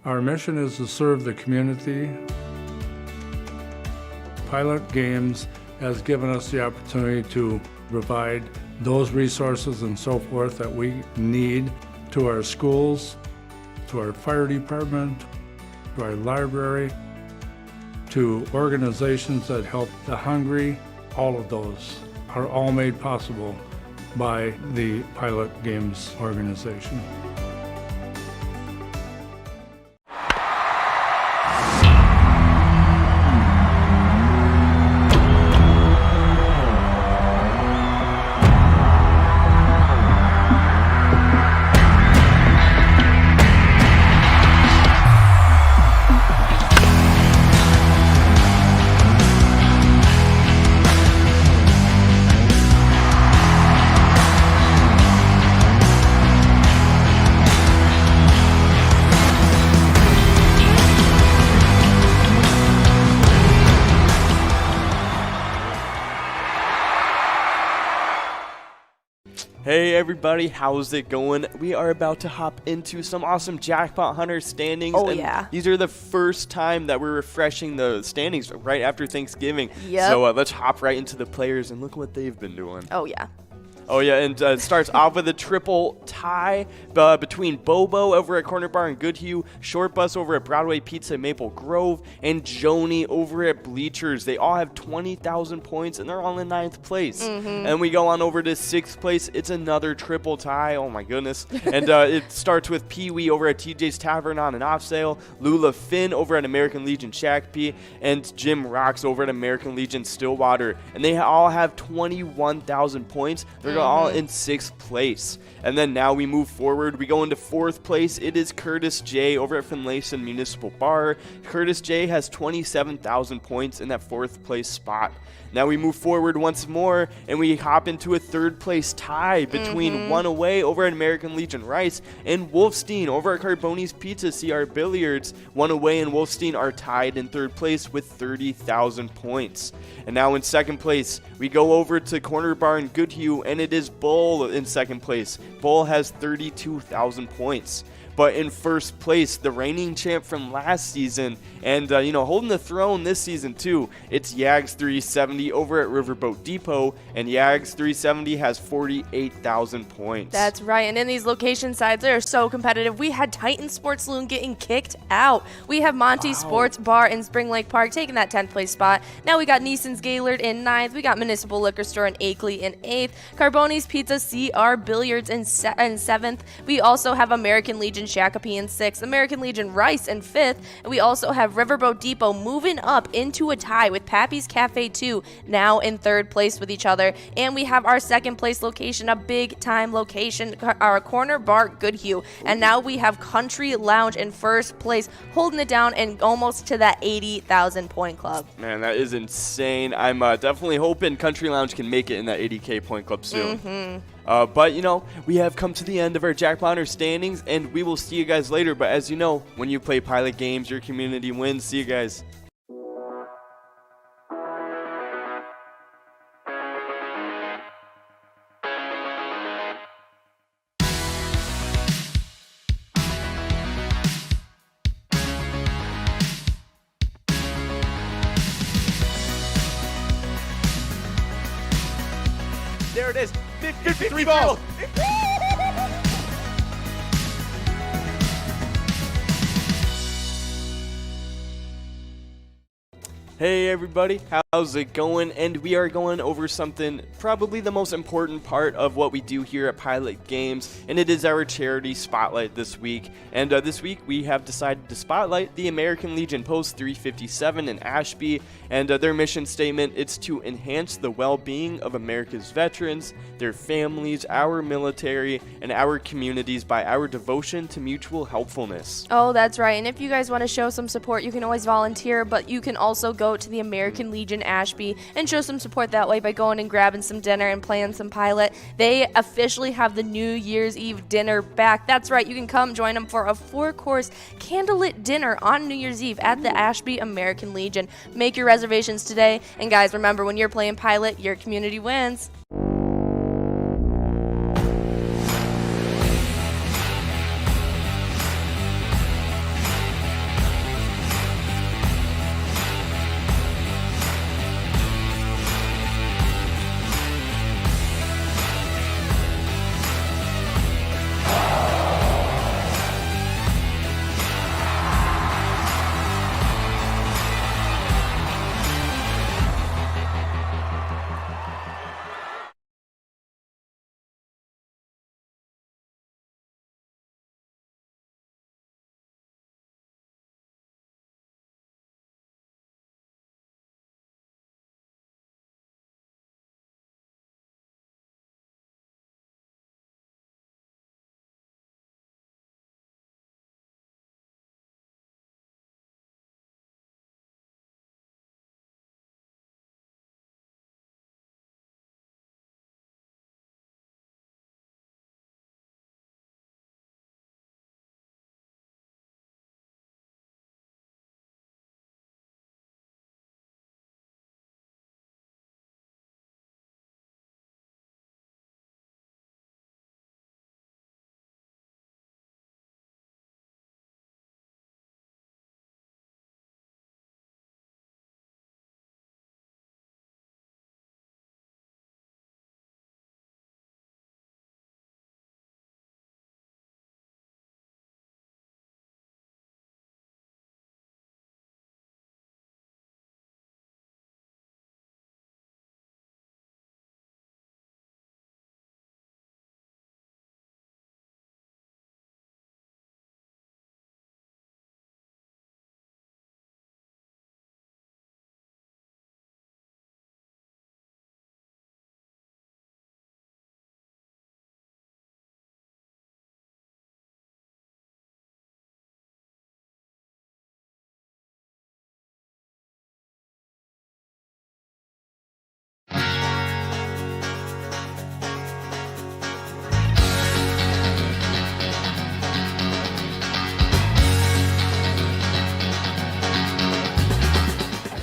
Our mission is to serve the community. Pilot Games has given us the opportunity to provide those resources and so forth that we need to our schools, to our fire department, to our library, to organizations that help the hungry. All of those are all made possible by the Pilot Games organization. Hey everybody, how's it going? We are about to hop into some awesome Jackpot Hunter standings. Oh, and yeah. These are the first time that we're refreshing the standings right after Thanksgiving. Yep. So let's hop right into the players and look what they've been doing. Oh, yeah. Oh, yeah, and it starts off with a triple tie between Bobo over at Corner Bar in Goodhue, Short Bus over at Broadway Pizza in Maple Grove, and Joni over at Bleachers. They all have 20,000 points, and they're all in 9th place. And we go on over to 6th place. It's another triple tie. Oh, my goodness. And it starts with Pee-wee over at TJ's Tavern on an off sale, Lula Finn over at American Legion Shakopee, and Jim Rocks over at American Legion Stillwater. And they all have 21,000 points. They're all in 6th place. And then now we move forward. We go into 4th place. It is Curtis J over at Finlayson Municipal Bar. Curtis J has 27,000 points in that 4th place spot. Now we move forward once more, and we hop into a 3rd place tie between One Away over at American Legion Rice and Wolfstein over at Carboni's Pizza CR Billiards. One Away and Wolfstein are tied in 3rd place with 30,000 points. And now in 2nd place, we go over to Corner Bar in Goodhue, and it is Bull in 2nd place. Bull has 32,000 points. But in 1st place, the reigning champ from last season, and holding the throne this season too, it's Yags 370 over at Riverboat Depot, and Yags 370 has 48,000 points. That's right, and in these location sides, they are so competitive. We had Titan Sports Saloon getting kicked out. We have Monty Sports Bar in Spring Lake Park taking that 10th place spot. Now we got Neeson's Gaylord in 9th. We got Municipal Liquor Store in Akeley in 8th. Carboni's Pizza CR Billiards in 7th. We also have American Legion Shakopee in 6th, American Legion Rice in 5th, and we also have Riverboat Depot moving up into a tie with Pappy's Cafe 2 now in 3rd place with each other. And we have our 2nd place location, a big time location, our Corner Bar Goodhue, and now we have Country Lounge in 1st place, holding it down and almost to that 80,000 point club. Man, that is insane. I'm definitely hoping Country Lounge can make it in that 80K point club soon. But, we have come to the end of our Jackpot Hunter standings, and we will see you guys later. But as you know, when you play Pilot games, your community wins. See you guys. There it is. 53 balls. Hey everybody, how's it going? And we are going over something, probably the most important part of what we do here at Pilot Games, and it is our charity spotlight this week. And this week we have decided to spotlight the American Legion Post 357 in Ashby, and their mission statement, it's to enhance the well-being of America's veterans, their families, our military, and our communities by our devotion to mutual helpfulness. Oh, that's right. And if you guys want to show some support, you can always volunteer, but you can also go to the American Legion Ashby and show some support that way by going and grabbing some dinner and playing some Pilot. They officially have the New Year's Eve dinner back. That's right. You can come join them for a 4-course candlelit dinner on New Year's Eve at the Ashby American Legion. Make your reservations today. And guys, remember, when you're playing Pilot, your community wins.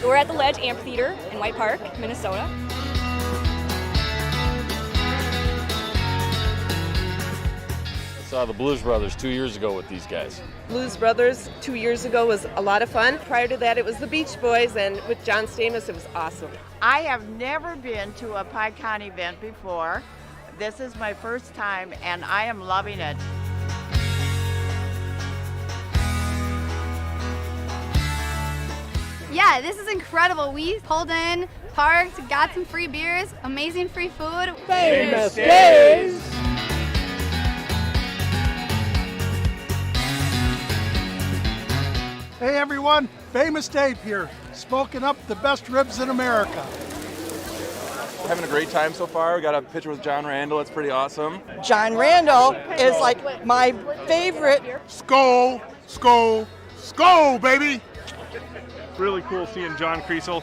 We're at the Ledge Amphitheater in White Park, Minnesota. I saw the Blues Brothers 2 years ago with these guys. Blues Brothers 2 years ago was a lot of fun. Prior to that, it was the Beach Boys, and with John Stamos, it was awesome. I have never been to a PyCon event before. This is my first time, and I am loving it. Yeah, this is incredible. We pulled in, parked, got some free beers, amazing free food. Famous days! Hey everyone, Famous Dave here, smoking up the best ribs in America. Having a great time so far. We got a picture with John Randall. It's pretty awesome. John Randall is like my favorite. Skol, skol, skol, baby! Really cool seeing John Creasel.